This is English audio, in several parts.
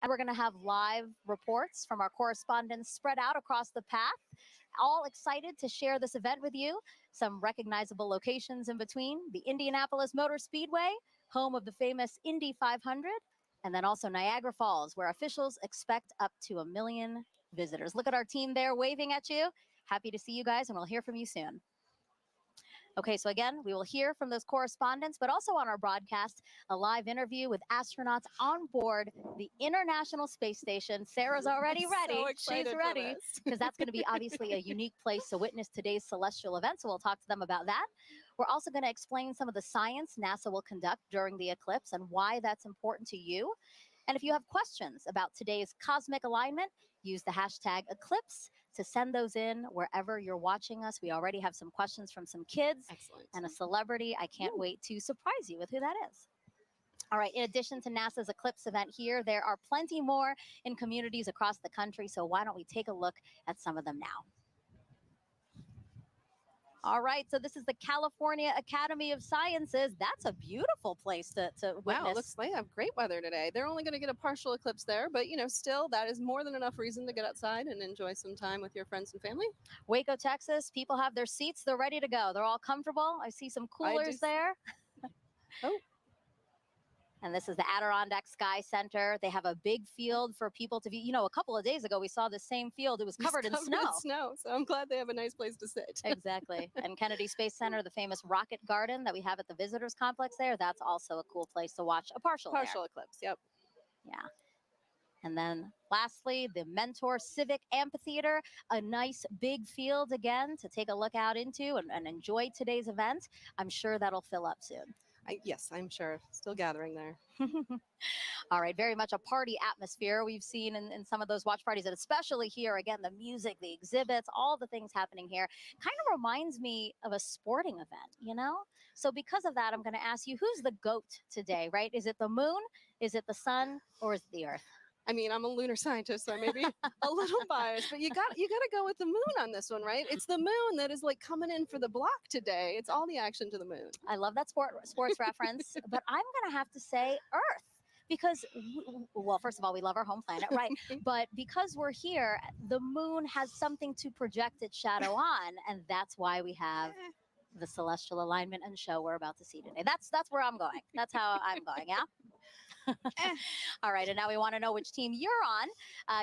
We're going to have live reports from our correspondents spread out across the path, all excited to share this event with you. Some recognizable locations in between: the Indianapolis Motor Speedway, home of the famous Indy 500, and then also Niagara Falls, where officials expect up to 1 million visitors. Look at our team there waving at you. Happy to see you guys, and we'll hear from you soon. Okay, so again, we will hear from those correspondents, but also on our broadcast, a live interview with astronauts on board the International Space Station. Sarah's already ready. So excited. She's ready, because that's going to be obviously a unique place to witness today's celestial event, so we'll talk to them about that. We're also going to explain some of the science NASA will conduct during the eclipse and why that's important to you. And if you have questions about today's cosmic alignment, use the hashtag Eclipse to send those in wherever you're watching us. We already have some questions from some kids. Excellent. And a celebrity. I can't wait to surprise you with who that is. All right, in addition to NASA's Eclipse event here, there are plenty more in communities across the country. So why don't we take a look at some of them now? All right, so this is the California Academy of Sciences. That's a beautiful place to witness. Wow, looks like they have great weather today. They're only going to get a partial eclipse there, but, you know, still, that is more than enough reason to get outside and enjoy some time with your friends and family. Waco, Texas, people have their seats. They're ready to go. They're all comfortable. I see some coolers there. Oh. And this is the Adirondack Sky Center. They have a big field for people to be, you know, a couple of days ago, we saw the same field. It was covered in snow. So I'm glad they have a nice place to sit. Exactly. And Kennedy Space Center, the famous rocket garden that we have at the visitors complex there, that's also a cool place to watch a partial eclipse. Yep. Yeah. And then lastly, the Mentor Civic Amphitheater, a nice big field again to take a look out into and enjoy today's event. I'm sure that'll fill up soon. Yes, I'm sure. Still gathering there. All right, very much a party atmosphere we've seen in some of those watch parties, and especially here, again, the music, the exhibits, all the things happening here kind of reminds me of a sporting event, you know? So because of that, I'm going to ask you, who's the GOAT today, right? Is it the moon, is it the sun, or is it the earth? I mean, I'm a lunar scientist, so I may be a little biased, but you got to go with the moon on this one, right? It's the moon that is like coming in for the block today. It's all the action to the moon. I love that sports reference, but I'm going to have to say Earth. Because, well, first of all, we love our home planet, right? But because we're here, the moon has something to project its shadow on, and that's why we have the celestial alignment and show we're about to see today. That's where I'm going. That's how I'm going, yeah? All right, and now we want to know which team you're on.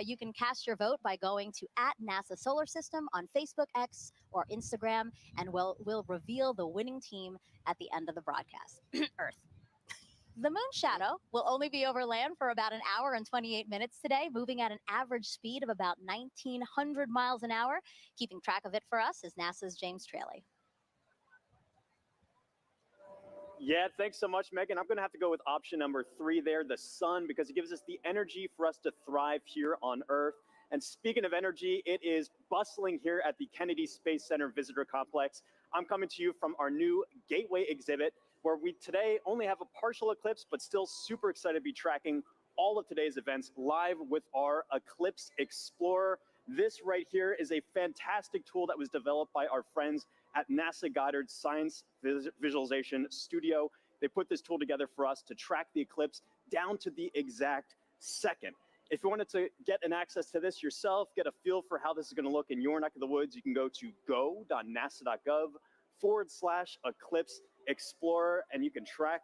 You can cast your vote by going to @NASA Solar System on Facebook, X, or Instagram, and we'll reveal the winning team at the end of the broadcast. Earth. The moon shadow will only be over land for about 1 hour and 28 minutes today, moving at an average speed of about 1,900 miles an hour. Keeping track of it for us is NASA's James Traley. Yeah, thanks so much, Megan. I'm going to have to go with option number 3 there, the sun, because it gives us the energy for us to thrive here on Earth. And speaking of energy, it is bustling here at the Kennedy Space Center Visitor Complex. I'm coming to you from our new Gateway exhibit, where we today only have a partial eclipse, but still super excited to be tracking all of today's events live with our Eclipse Explorer. This right here is a fantastic tool that was developed by our friends at NASA Goddard Science Visualization Studio. They put this tool together for us to track the eclipse down to the exact second. If you wanted to get an access to this yourself, get a feel for how this is going to look in your neck of the woods, you can go to go.nasa.gov/Eclipse Explorer, and you can track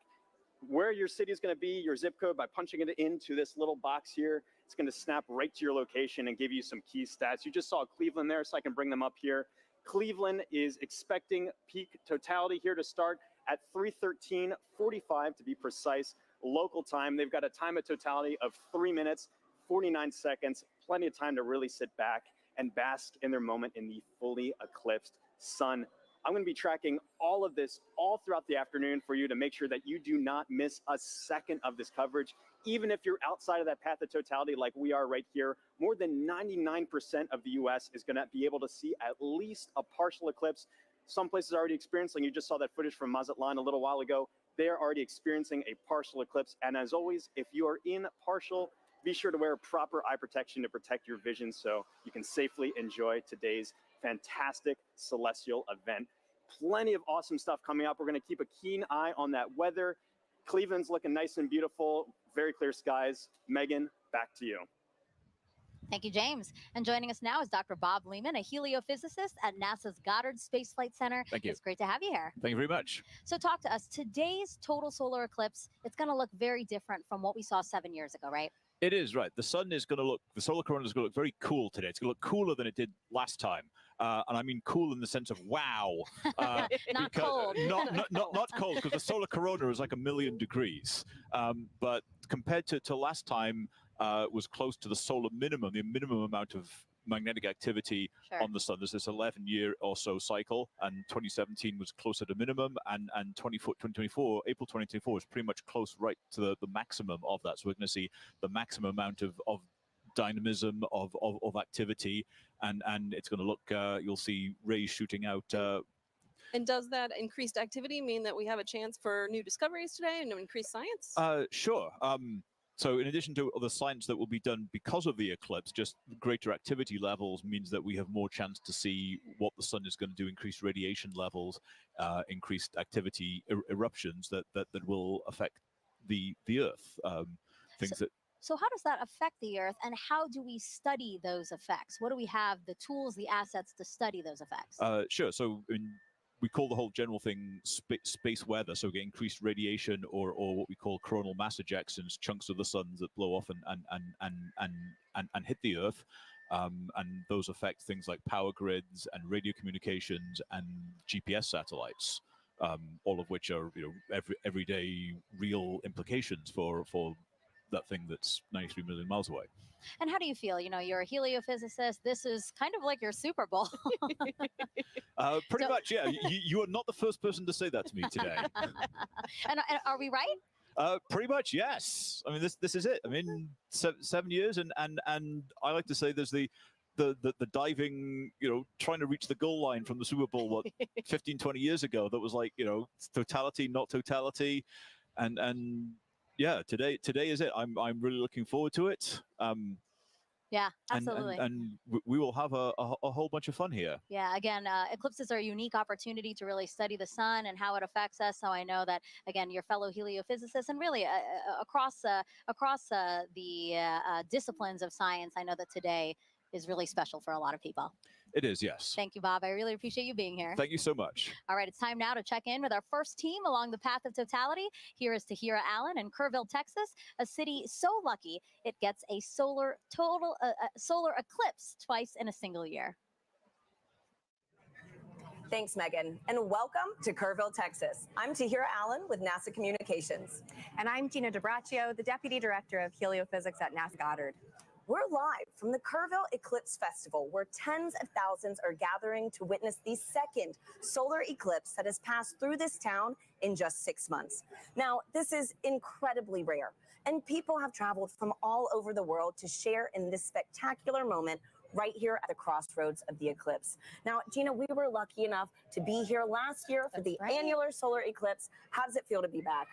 where your city is going to be, your zip code, by punching it into this little box here. It's going to snap right to your location and give you some key stats. You just saw Cleveland there, so I can bring them up here. Cleveland is expecting peak totality here to start at 3:13:45 to be precise, local time. They've got a time of totality of 3 minutes, 49 seconds, plenty of time to really sit back and bask in their moment in the fully eclipsed sun. I'm going to be tracking all of this all throughout the afternoon for you to make sure that you do not miss a second of this coverage. Even if you're outside of that path of totality like we are right here, more than 99% of the U.S. is going to be able to see at least a partial eclipse. Some places are already experiencing, you just saw that footage from Mazatlan a little while ago. They are already experiencing a partial eclipse. And as always, if you are in partial, be sure to wear proper eye protection to protect your vision so you can safely enjoy today's fantastic celestial event. Plenty of awesome stuff coming up. We're going to keep a keen eye on that weather. Cleveland's looking nice and beautiful, very clear skies. Megan, back to you. Thank you, James. And joining us now is Dr. Bob Lehman, a heliophysicist at NASA's Goddard Space Flight Center. Thank you. It's great to have you here. Thank you very much. So talk to us. Today's total solar eclipse, it's going to look very different from what we saw 7 years ago, right? It is, right. The sun is going to look, the solar corona is going to look very cool today. It's going to look cooler than it did last time. And I mean cool in the sense of wow. Not cold. Not cold, because the solar corona is like 1,000,000 degrees. But compared to last time, was close to the solar minimum, the minimum amount of magnetic activity on the sun. There's this 11-year or so cycle, and 2017 was closer to minimum, and 2024, April 2024 is pretty much close right to the maximum of that. So we're going to see the maximum amount of dynamism, of activity, and it's going to look, you'll see rays shooting out. And does that increased activity mean that we have a chance for new discoveries today and increased science? Sure. So in addition to other science that will be done because of the eclipse, just greater activity levels means that we have more chance to see what the sun is going to do, increased radiation levels, increased activity, eruptions that will affect the Earth. So how does that affect the Earth, and how do we study those effects? What do we have, the tools, the assets to study those effects? Sure. So we call the whole general thing space weather. So we get increased radiation, or what we call coronal mass ejections, chunks of the suns that blow off and hit the Earth. And those affect things like power grids and radio communications and GPS satellites, all of which are everyday real implications for that thing that's 93 million miles away. And how do you feel? You're a heliophysicist. This is kind of like your Super Bowl. Pretty much, yeah. You are not the first person to say that to me today. and are we right? Pretty much, yes. I mean, this is it. I mean, 7 years, and I like to say there's the diving, trying to reach the goal line from the Super Bowl, what, 15, 20 years ago, that was like, totality, not totality. And yeah, today is it. I'm really looking forward to it. Yeah, absolutely. And we will have a whole bunch of fun here. Yeah, again, eclipses are a unique opportunity to really study the sun and how it affects us. So I know that, again, your fellow heliophysicists, and really across the disciplines of science, I know that today is really special for a lot of people. It is, yes. Thank you, Bob. I really appreciate you being here. Thank you so much. All right, it's time now to check in with our first team along the path of totality. Here is Tahira Allen in Kerrville, Texas, a city so lucky it gets a solar eclipse twice in a single year. Thanks, Megan, and welcome to Kerrville, Texas. I'm Tahira Allen with NASA Communications. And I'm Gina DiBraccio, the Deputy Director of Heliophysics at NASA Goddard. We're live from the Kerrville Eclipse Festival, where tens of thousands are gathering to witness the second solar eclipse that has passed through this town in just 6 months. Now, this is incredibly rare, and people have traveled from all over the world to share in this spectacular moment right here at the crossroads of the eclipse. Now, Gina, we were lucky enough to be here last year for the annular solar eclipse. How does it feel to be back?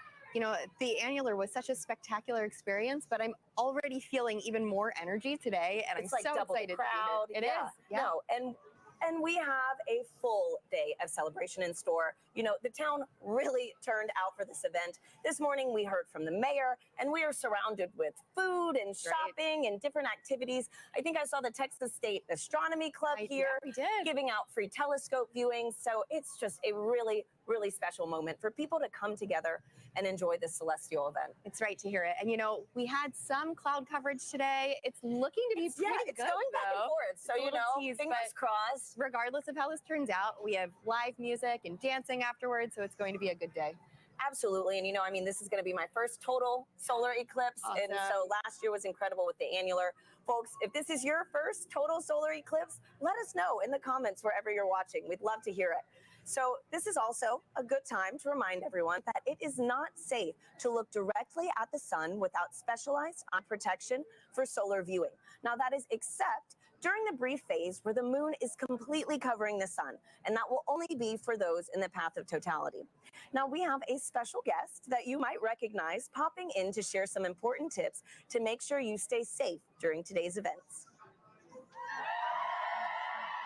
The annular was such a spectacular experience, but I'm already feeling even more energy today, and it's I'm like so double excited the crowd. to be here. It is. Yeah. No, and we have a full day of celebration in store. The town really turned out for this event. This morning, we heard from the mayor, and we are surrounded with food and shopping and different activities. I think I saw the Texas State Astronomy Club here giving out free telescope viewings. So it's just a really, really special moment for people to come together and enjoy this celestial event. It's right to hear it. And we had some cloud coverage today. It's looking to be pretty it's good, going back and forth. So fingers crossed. Regardless of how this turns out, we have live music and dancing afterwards, so it's going to be a good day. Absolutely. And this is going to be my first total solar eclipse. Awesome. And so last year was incredible with the annular. Folks, if this is your first total solar eclipse, let us know in the comments wherever you're watching. We'd love to hear it. So this is also a good time to remind everyone that it is not safe to look directly at the sun without specialized eye protection for solar viewing. Now that is except during the brief phase where the moon is completely covering the sun, and that will only be for those in the path of totality. Now we have a special guest that you might recognize popping in to share some important tips to make sure you stay safe during today's events.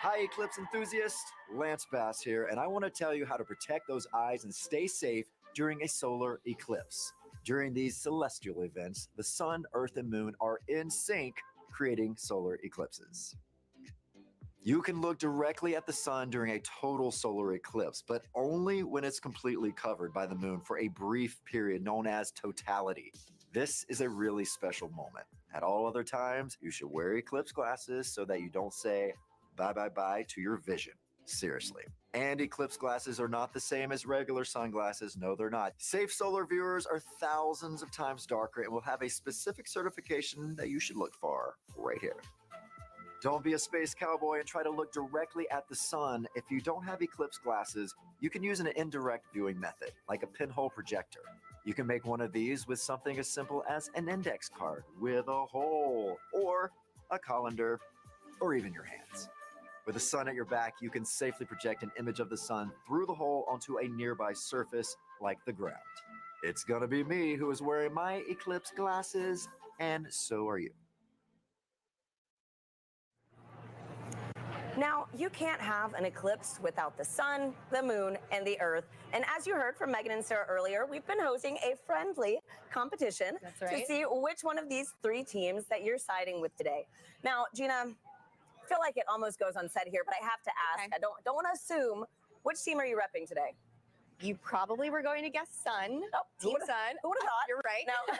Hi, Eclipse enthusiasts. Lance Bass here, and I want to tell you how to protect those eyes and stay safe during a solar eclipse. During these celestial events, the sun, earth, and moon are in sync, creating solar eclipses. You can look directly at the sun during a total solar eclipse, but only when it's completely covered by the moon for a brief period known as totality. This is a really special moment. At all other times, you should wear eclipse glasses so that you don't say bye-bye-bye to your vision. Seriously. And eclipse glasses are not the same as regular sunglasses. No, they're not. Safe solar viewers are thousands of times darker and will have a specific certification that you should look for right here. Don't be a space cowboy and try to look directly at the sun. If you don't have eclipse glasses, you can use an indirect viewing method, like a pinhole projector. You can make one of these with something as simple as an index card with a hole, or a colander, or even your hands. With the sun at your back, you can safely project an image of the sun through the hole onto a nearby surface like the ground. It's gonna be me who is wearing my eclipse glasses, and so are you. Now, you can't have an eclipse without the sun, the moon, and the earth. And as you heard from Megan and Sarah earlier, we've been hosting a friendly competition to see which one of these three teams that you're siding with today. Now, Gina, I feel like it almost goes unsaid here, but I have to ask, I don't want to assume, which team are you repping today? You probably were going to guess sun. Oh, Team Sun. Who would have thought? You're right. No.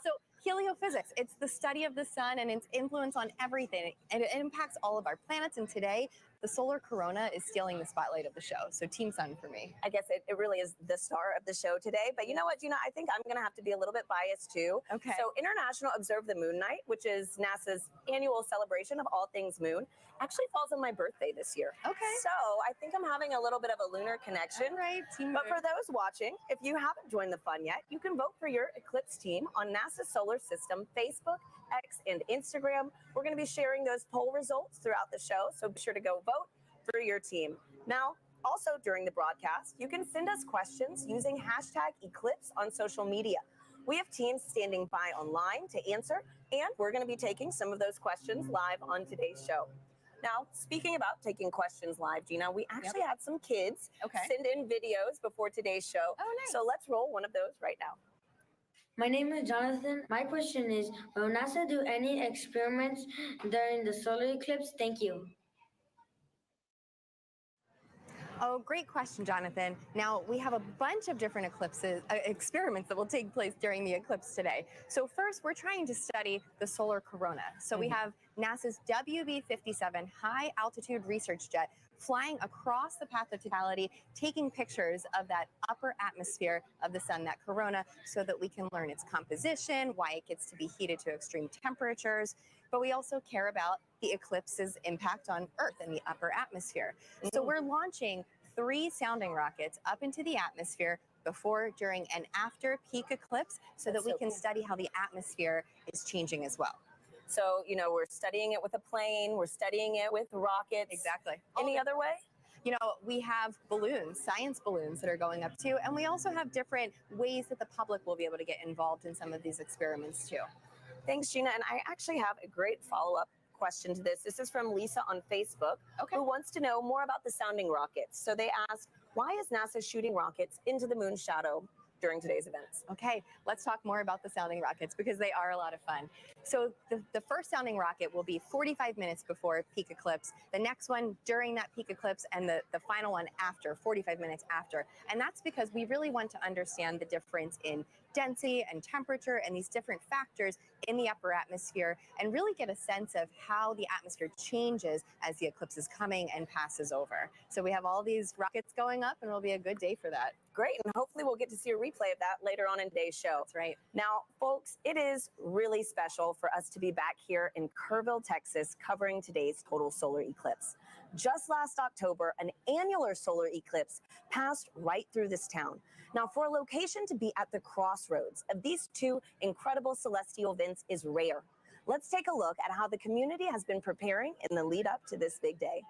So heliophysics, it's the study of the sun and its influence on everything. And it impacts all of our planets. And today, the solar corona is stealing the spotlight of the show. So Team Sun for me. I guess it really is the star of the show today. But you know what, Gina? I think I'm going to have to be a little bit biased too. Okay. So International Observe the Moon Night, which is NASA's annual celebration of all things moon, actually falls on my birthday this year. Okay. So I think I'm having a little bit of a lunar connection. All right, Team But Moon. for those watching, if you haven't joined the fun yet, you can vote for your eclipse team on NASA Solar System Facebook, X, and Instagram. We're going to be sharing those poll results throughout the show, so be sure to go vote for your team. Now, also during the broadcast, you can send us questions using #Eclipse on social media. We have teams standing by online to answer, and we're going to be taking some of those questions live on today's show. Now, speaking about taking questions live, Gina, we actually had some kids send in videos before today's show. Oh, nice. So let's roll one of those right now. My name is Jonathan. My question is, will NASA do any experiments during the solar eclipse? Thank you. Oh, great question, Jonathan. Now, we have a bunch of different experiments that will take place during the eclipse today. So first, we're trying to study the solar corona. So we have NASA's WB-57 high-altitude research jet flying across the path of totality, taking pictures of that upper atmosphere of the sun, that corona, so that we can learn its composition, why it gets to be heated to extreme temperatures. But we also care about the eclipse's impact on Earth and the upper atmosphere. So we're launching 3 sounding rockets up into the atmosphere before, during, and after peak eclipse so that we can study how the atmosphere is changing as well. So, you know, we're studying it with a plane, we're studying it with rockets. Exactly. Any other way? You know, we have balloons, science balloons that are going up too, and we also have different ways that the public will be able to get involved in some of these experiments too. Thanks, Gina. And I actually have a great follow-up question to this. This is from Lisa on Facebook, who wants to know more about the sounding rockets. So they asked, why is NASA shooting rockets into the moon's shadow during today's events? Okay, let's talk more about the sounding rockets because they are a lot of fun. So the first sounding rocket will be 45 minutes before peak eclipse, the next one during that peak eclipse, and the final one after, 45 minutes after. And that's because we really want to understand the difference in density and temperature and these different factors in the upper atmosphere and really get a sense of how the atmosphere changes as the eclipse is coming and passes over. So we have all these rockets going up and it'll be a good day for that. Great, and hopefully we'll get to see a replay of that later on in today's show. That's right. Now, folks, it is really special for us to be back here in Kerrville, Texas, covering today's total solar eclipse. Just last October, an annular solar eclipse passed right through this town. Now, for a location to be at the crossroads of these two incredible celestial events is rare. Let's take a look at how the community has been preparing in the lead up to this big day.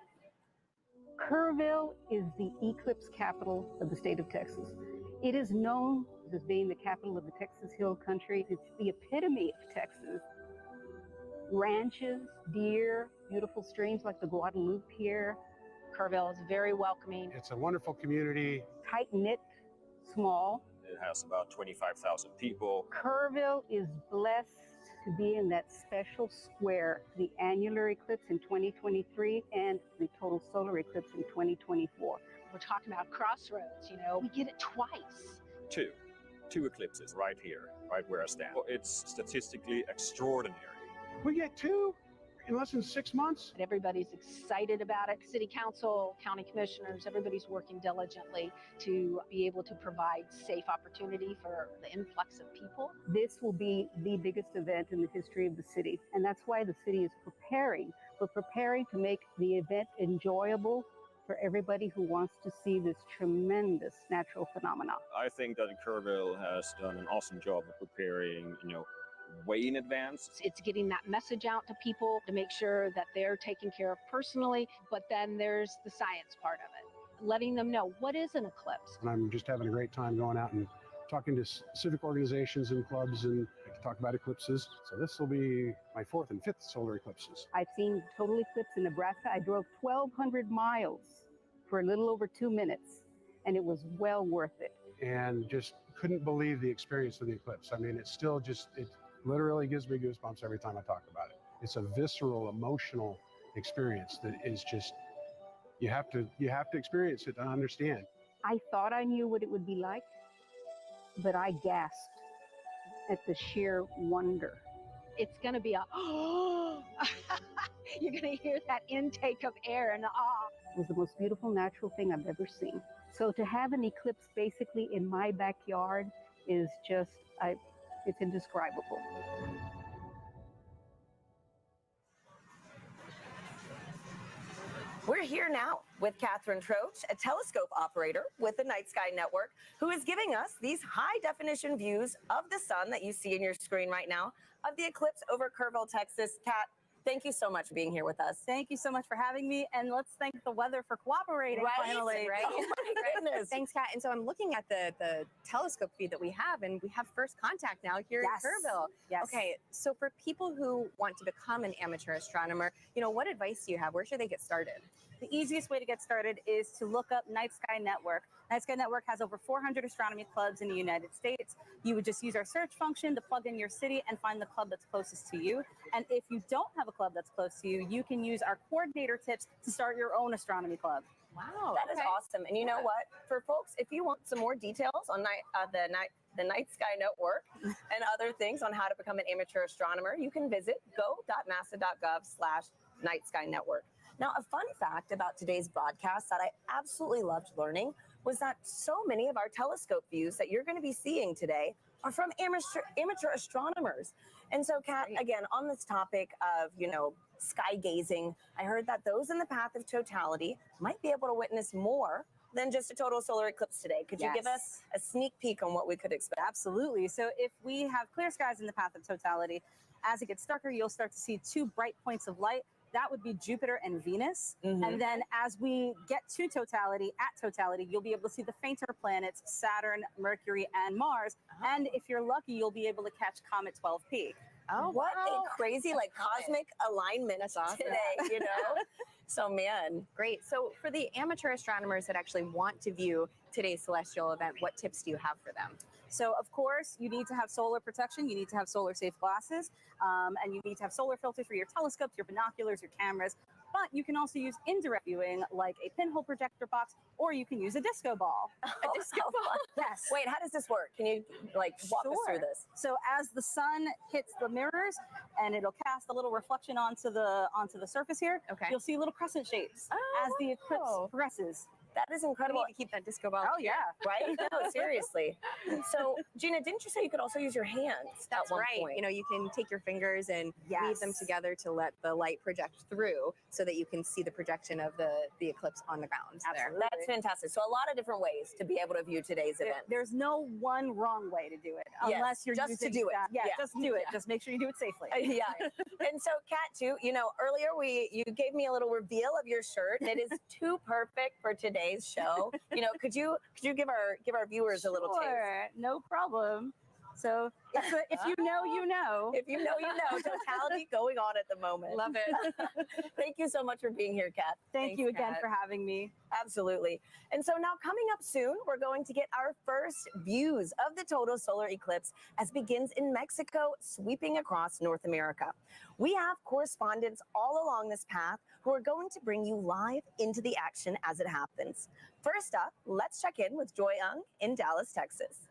Kerrville is the eclipse capital of the state of Texas. It is known as being the capital of the Texas Hill Country. It's the epitome of Texas. Ranches, deer, beautiful streams like the Guadalupe here. Kerrville is very welcoming. It's a wonderful community. Tight-knit, small, It has about 25,000 people. Kerrville is blessed to be in that special square, the annular eclipse in 2023 and the total solar eclipse in 2024. We're talking about crossroads, we get it twice. Two eclipses right here, right where I stand. It's statistically extraordinary. We get two in less than 6 months. Everybody's excited about it. City council, county commissioners, everybody's working diligently to be able to provide safe opportunity for the influx of people. This will be the biggest event in the history of the city, and that's why the city is preparing. We're preparing to make the event enjoyable for everybody who wants to see this tremendous natural phenomenon. I think that Kerrville has done an awesome job of preparing, way in advance. It's getting that message out to people to make sure that they're taken care of personally, but then there's the science part of it, letting them know what is an eclipse. And I'm just having a great time going out and talking to civic organizations and clubs and talk about eclipses. So this will be my 4th and 5th solar eclipses. I've seen total eclipse in Nebraska. I drove 1,200 miles for a little over 2 minutes, and it was well worth it. And just couldn't believe the experience of the eclipse. I mean, it literally gives me goosebumps every time I talk about it. It's a visceral, emotional experience that is just, you have to experience it to understand. I thought I knew what it would be like, but I gasped at the sheer wonder. It's going to be you're going to hear that intake of air and awe. It was the most beautiful natural thing I've ever seen. So to have an eclipse basically in my backyard is just, it's indescribable. We're here now with Catherine Troach, a telescope operator with the Night Sky Network, who is giving us these high-definition views of the sun that you see in your screen right now of the eclipse over Kerrville, Texas. Kat, thank you so much for being here with us. Thank you so much for having me, and let's thank the weather for cooperating finally. Right? Oh my goodness. Thanks, Kat. And so I'm looking at the telescope feed that we have, and we have first contact now here in Kerrville. Yes. Okay, so for people who want to become an amateur astronomer, what advice do you have? Where should they get started? The easiest way to get started is to look up Night Sky Network. Night Sky Network has over 400 astronomy clubs in the United States. You would just use our search function to plug in your city and find the club that's closest to you. And if you don't have a club that's close to you, you can use our coordinator tips to start your own astronomy club. Wow, that is awesome. And you know what? For folks, if you want some more details on the Night Sky Network and other things on how to become an amateur astronomer, you can visit go.nasa.gov/Night Sky Network. Now, a fun fact about today's broadcast that I absolutely loved learning was that so many of our telescope views that you're going to be seeing today are from amateur astronomers. And so, Kat, again, on this topic of, sky gazing, I heard that those in the path of totality might be able to witness more than just a total solar eclipse today. Could you give us a sneak peek on what we could expect? Absolutely. So if we have clear skies in the path of totality, as it gets darker, you'll start to see 2 bright points of light. That would be Jupiter and Venus. And then as we get to totality, you'll be able to see the fainter planets, Saturn, Mercury, and Mars. And if you're lucky, you'll be able to catch Comet 12P. Oh, what a crazy, cosmic alignment today, So, man. Great. So for the amateur astronomers that actually want to view today's celestial event, what tips do you have for them? So, of course, you need to have solar protection. You need to have solar-safe glasses. And you need to have solar filters for your telescopes, your binoculars, your cameras. But you can also use indirect viewing, like a pinhole projector box, or you can use a disco ball. A disco ball? Yes. Wait, how does this work? Can you, walk us through this? So as the sun hits the mirrors, and it'll cast a little reflection onto the surface here, you'll see little crescent shapes as the eclipse progresses. That is incredible. We need to keep that disco ball. Oh, yeah. Right? No, seriously. So, Gina, didn't you say you could also use your hands That's at one right. point? You can take your fingers and weave them together to let the light project through so that you can see the projection of the eclipse on the ground. Absolutely. That's fantastic. So a lot of different ways to be able to view today's event. There's no one wrong way to do it, unless you're just using to do it. Yeah, just do it. Just make sure you do it safely. And so, Kat, too, earlier you gave me a little reveal of your shirt. It is too perfect for today's show. Could you give our viewers a little taste? No problem. So if you know, you know. If you know, you know. Totality going on at the moment. Love it. Thank you so much for being here, Kat. Thank you again Kat. for having me. Absolutely. And so now coming up soon, we're going to get our first views of the total solar eclipse as it begins in Mexico, sweeping across North America. We have correspondents all along this path who are going to bring you live into the action as it happens. First up, let's check in with Joy Ung in Dallas, Texas.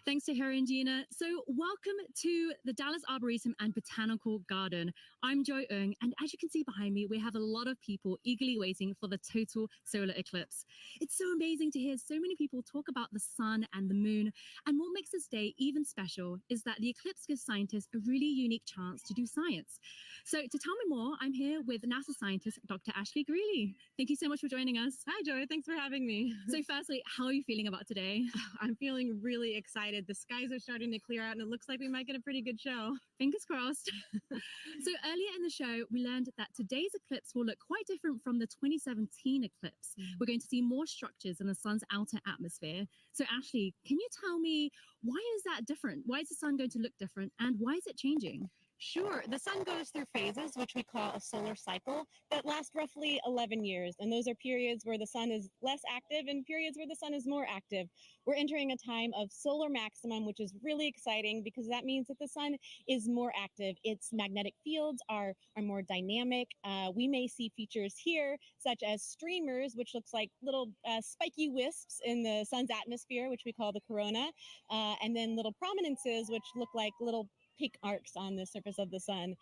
Thanks to Harry and Gina. So welcome to the Dallas Arboretum and Botanical Garden. I'm Joy Ung, and as you can see behind me, we have a lot of people eagerly waiting for the total solar eclipse. It's so amazing to hear so many people talk about the sun and the moon, and what makes this day even special is that the eclipse gives scientists a really unique chance to do science. So to tell me more, I'm here with NASA scientist, Dr. Ashley Greeley. Thank you so much for joining us. Hi, Joy. Thanks for having me. So firstly, how are you feeling about today? I'm feeling really excited. The skies are starting to clear out and it looks like we might get a pretty good show. Fingers crossed. So earlier in the show, we learned that today's eclipse will look quite different from the 2017 eclipse. We're going to see more structures in the sun's outer atmosphere. So Ashley, can you tell me, why is that different? Why is the sun going to look different and why is it changing? Sure. The sun goes through phases, which we call a solar cycle, that last roughly 11 years. And those are periods where the sun is less active and periods where the sun is more active. We're entering a time of solar maximum, which is really exciting because that means that the sun is more active. Its magnetic fields are more dynamic. We may see features here, such as streamers, which looks like little spiky wisps in the sun's atmosphere, which we call the corona, and then little prominences, which look like little pink arcs on the surface of the sun.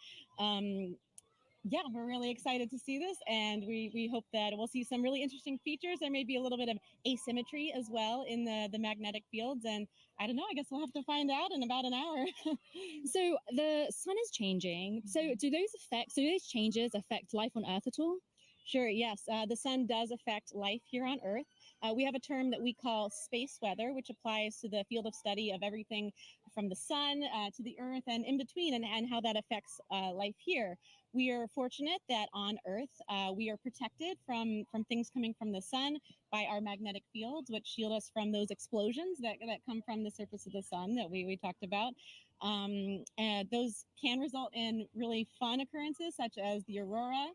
Yeah, we're really excited to see this, and we hope that we'll see some really interesting features. There may be a little bit of asymmetry as well in the magnetic fields, and I don't know, I guess we'll have to find out in about an hour. So the sun is changing. So do those changes affect life on Earth at all? Sure, yes. The sun does affect life here on Earth. We have a term that we call space weather, which applies to the field of study of everything from the sun to the Earth and in between, and how that affects life here. We are fortunate that on Earth, we are protected from things coming from the sun by our magnetic fields, which shield us from those explosions that come from the surface of the sun that we talked about. And those can result in really fun occurrences, such as the aurora.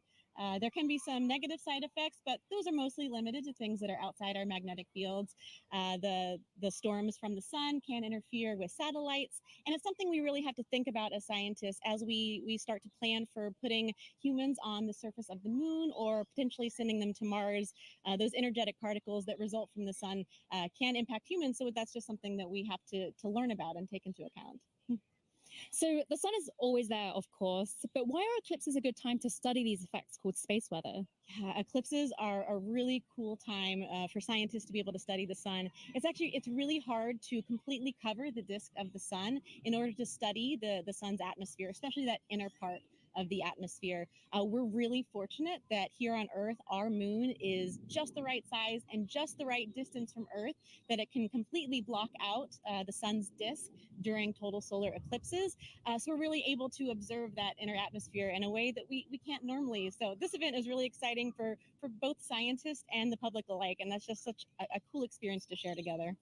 There can be some negative side effects, but those are mostly limited to things that are outside our magnetic fields. The storms from the sun can interfere with satellites, and it's something we really have to think about as scientists as we start to plan for putting humans on the surface of the moon or potentially sending them to Mars. Those energetic particles that result from the sun can impact humans, so that's just something that we have to learn about and take into account. So the sun is always there, of course, but why are eclipses a good time to study these effects called space weather? Yeah, eclipses are a really cool time for scientists to be able to study the sun. It's really hard to completely cover the disk of the sun in order to study the sun's atmosphere, especially that inner part of the atmosphere. We're really fortunate that here on Earth, our moon is just the right size and just the right distance from Earth that it can completely block out the sun's disk during total solar eclipses. So we're really able to observe that inner atmosphere in a way that we can't normally. So this event is really exciting for both scientists and the public alike, and that's just such a cool experience to share together.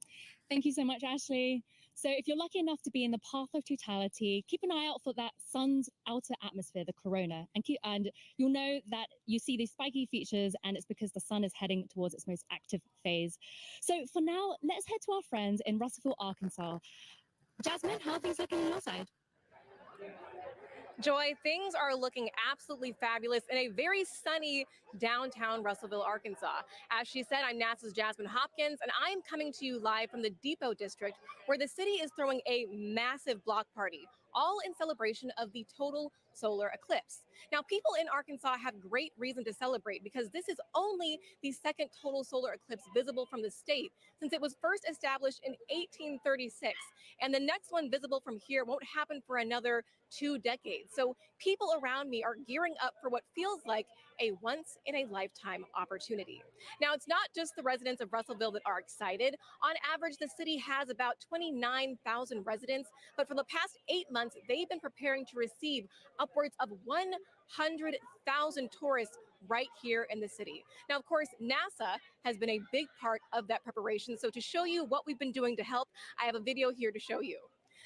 Thank you so much, Ashley. So if you're lucky enough to be in the path of totality, keep an eye out for that sun's outer atmosphere, the corona, and you'll know that you see these spiky features, and it's because the sun is heading towards its most active phase. So for now, let's head to our friends in Russellville, Arkansas. Jasmine, how are things looking on your side? Joy, things are looking absolutely fabulous in a very sunny downtown Russellville, Arkansas. As she said, I'm NASA's Jasmine Hopkins, and I'm coming to you live from the Depot District, where the city is throwing a massive block party, all in celebration of the total solar eclipse. Now, people in Arkansas have great reason to celebrate because this is only the second total solar eclipse visible from the state since it was first established in 1836. And the next one visible from here won't happen for another 2 decades. So people around me are gearing up for what feels like a once-in-a-lifetime opportunity. Now, it's not just the residents of Russellville that are excited. On average, the city has about 29,000 residents, but for the past 8 months, they've been preparing to receive upwards of 100,000 tourists right here in the city. Now, of course, NASA has been a big part of that preparation. So to show you what we've been doing to help, I have a video here to show you.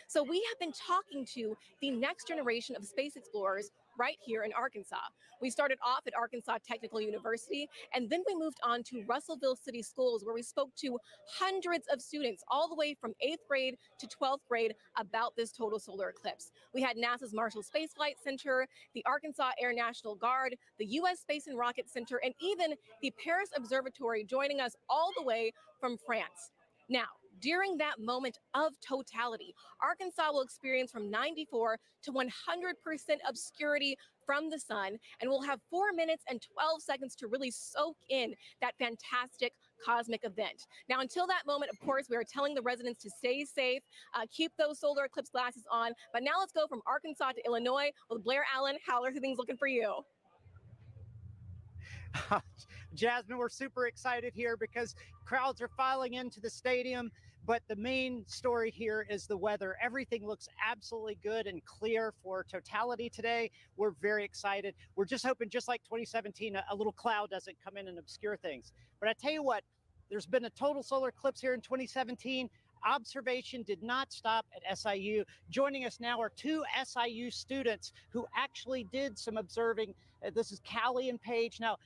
So we have been talking to the next generation of space explorers right here in Arkansas. We started off at Arkansas Technical University, and then we moved on to Russellville City Schools, where we spoke to hundreds of students all the way from 8th grade to 12th grade about this total solar eclipse. We had NASA's Marshall Space Flight Center, the Arkansas Air National Guard, the U.S. Space and Rocket Center, and even the Paris Observatory joining us all the way from France. Now, during that moment of totality, Arkansas will experience from 94 to 100% obscurity from the sun, and we'll have 4 minutes and 12 seconds to really soak in that fantastic cosmic event. Now, until that moment, of course, we are telling the residents to stay safe, keep those solar eclipse glasses on. But now let's go from Arkansas to Illinois with Blair Allen. How are things looking for you? Jasmine, we're super excited here because crowds are filing into the stadium, but the main story here is the weather. Everything looks absolutely good and clear for totality today. We're very excited. We're just hoping, just like 2017, a little cloud doesn't come in and obscure things. But I tell you what, there's been a total solar eclipse here in 2017. Observation did not stop at SIU. Joining us now are 2 SIU students who actually did some observing. This is Callie and Paige. Now,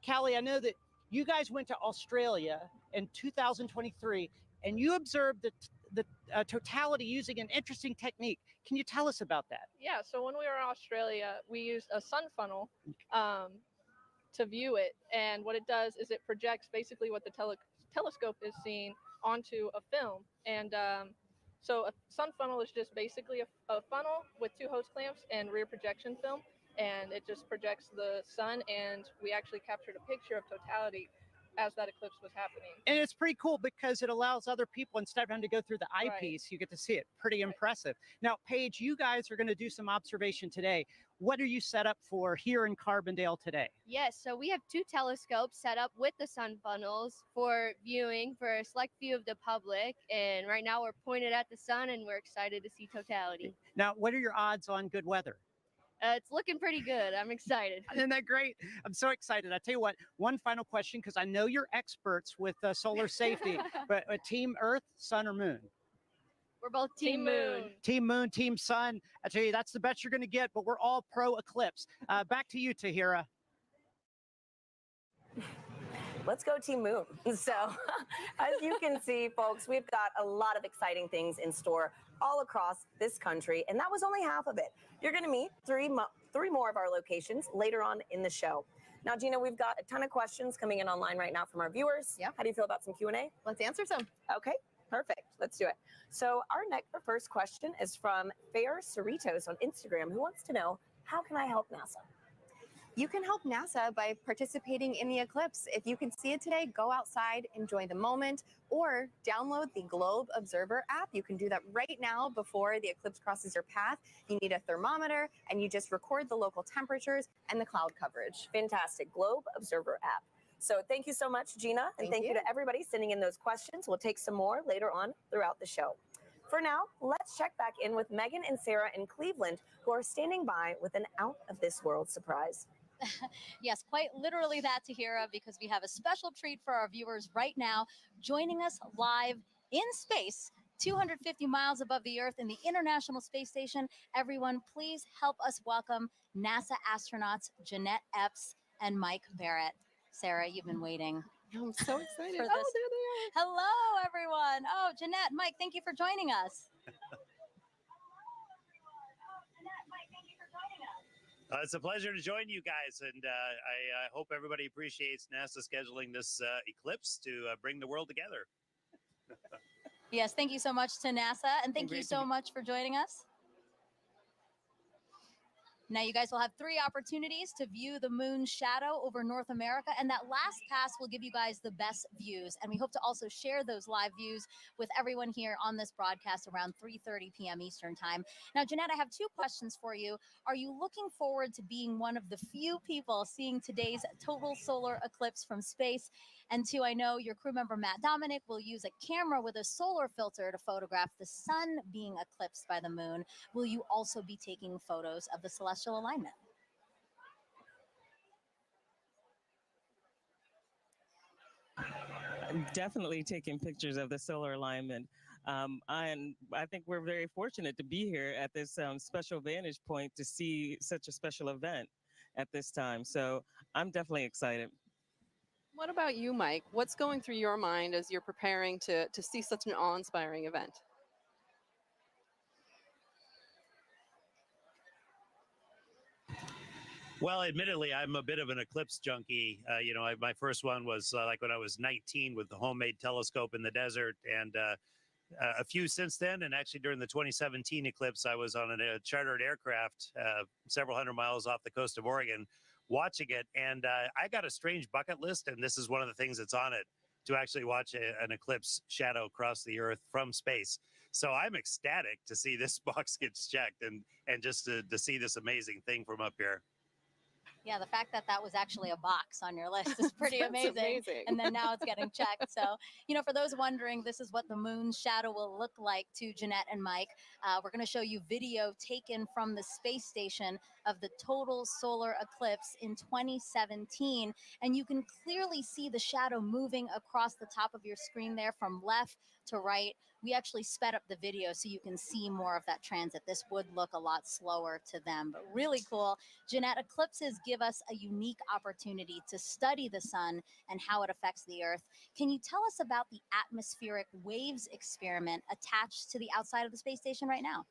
Callie, I know that you guys went to Australia in 2023 and you observed the totality using an interesting technique. Can you tell us about that? Yeah, so when we were in Australia, we used a sun funnel to view it. And what it does is it projects basically what the telescope is seeing onto a film. And so a sun funnel is just basically a funnel with 2 hose clamps and rear projection film. And it just projects the sun, and we actually captured a picture of totality as that eclipse was happening. And it's pretty cool because it allows other people, instead of having to go through the eyepiece, you get to see it. Pretty impressive. Now, Paige, you guys are going to do some observation today. What are you set up for here in Carbondale today? Yes, so we have 2 telescopes set up with the sun funnels for viewing for a select view of the public. And right now we're pointed at the sun and we're excited to see totality. Now, what are your odds on good weather? It's looking pretty good. I'm excited. Isn't that great? I'm so excited. I tell you what, one final question, because I know you're experts with solar safety, but Team Earth, Sun, or Moon? We're both Team Moon. Team Moon, Team Sun. I tell you, that's the best you're going to get, but we're all pro eclipse. Back to you, Tahira. Let's go Team Moon. So as you can see, folks, we've got a lot of exciting things in store all across this country, and that was only half of it. You're going to meet three more of our locations later on in the show. Now, Gina, we've got a ton of questions coming in online right now from our viewers. Yeah. How do you feel about some Q&A? Let's answer some. Okay, perfect. Let's do it. So our first question is from Fair Cerritos on Instagram, who wants to know, how can I help NASA? You can help NASA by participating in the eclipse. If you can see it today, go outside, enjoy the moment, or download the Globe Observer app. You can do that right now before the eclipse crosses your path. You need a thermometer, and you just record the local temperatures and the cloud coverage. Fantastic. Globe Observer app. So thank you so much, Gina, and thank you to everybody sending in those questions. We'll take some more later on throughout the show. For now, let's check back in with Megan and Sarah in Cleveland, who are standing by with an out-of-this-world surprise. Yes, quite literally that, Tahira, because we have a special treat for our viewers right now, joining us live in space, 250 miles above the Earth in the International Space Station. Everyone, please help us welcome NASA astronauts Jeanette Epps and Mike Barrett. Sarah, you've been waiting. I'm so excited. For this. Oh, there they are. Hello, everyone. Oh, Jeanette, Mike, thank you for joining us. It's a pleasure to join you guys, and I hope everybody appreciates NASA scheduling this eclipse to bring the world together. Yes, thank you so much to NASA, and thank you so much for joining us. Now, you guys will have 3 opportunities to view the moon's shadow over North America, and that last pass will give you guys the best views. And we hope to also share those live views with everyone here on this broadcast around 3:30 p.m. Eastern Time. Now, Jeanette, I have 2 questions for you. Are you looking forward to being one of the few people seeing today's total solar eclipse from space? And 2, I know your crew member, Matt Dominic, will use a camera with a solar filter to photograph the sun being eclipsed by the moon. Will you also be taking photos of the celestial alignment? I'm definitely taking pictures of the solar alignment. I think we're very fortunate to be here at this special vantage point to see such a special event at this time. So I'm definitely excited. What about you, Mike? What's going through your mind as you're preparing to see such an awe-inspiring event? Well, admittedly, I'm a bit of an eclipse junkie. My first one was like when I was 19 with the homemade telescope in the desert, and a few since then. And actually, during the 2017 eclipse, I was on a chartered aircraft several hundred miles off the coast of Oregon watching it. And I got a strange bucket list, and this is one of the things that's on it, to actually watch an eclipse shadow cross the Earth from space. So I'm ecstatic to see this box gets checked and just to see this amazing thing from up here. Yeah, the fact that that was actually a box on your list is pretty That's amazing. amazing. And then now it's getting checked. So, for those wondering, this is what the moon's shadow will look like to Jeanette and Mike. We're going to show you video taken from the space station of the total solar eclipse in 2017. And you can clearly see the shadow moving across the top of your screen there from left to right. We actually sped up the video so you can see more of that transit. This would look a lot slower to them, but really cool. Jeanette, eclipses give us a unique opportunity to study the sun and how it affects the Earth. Can you tell us about the atmospheric waves experiment attached to the outside of the space station right now?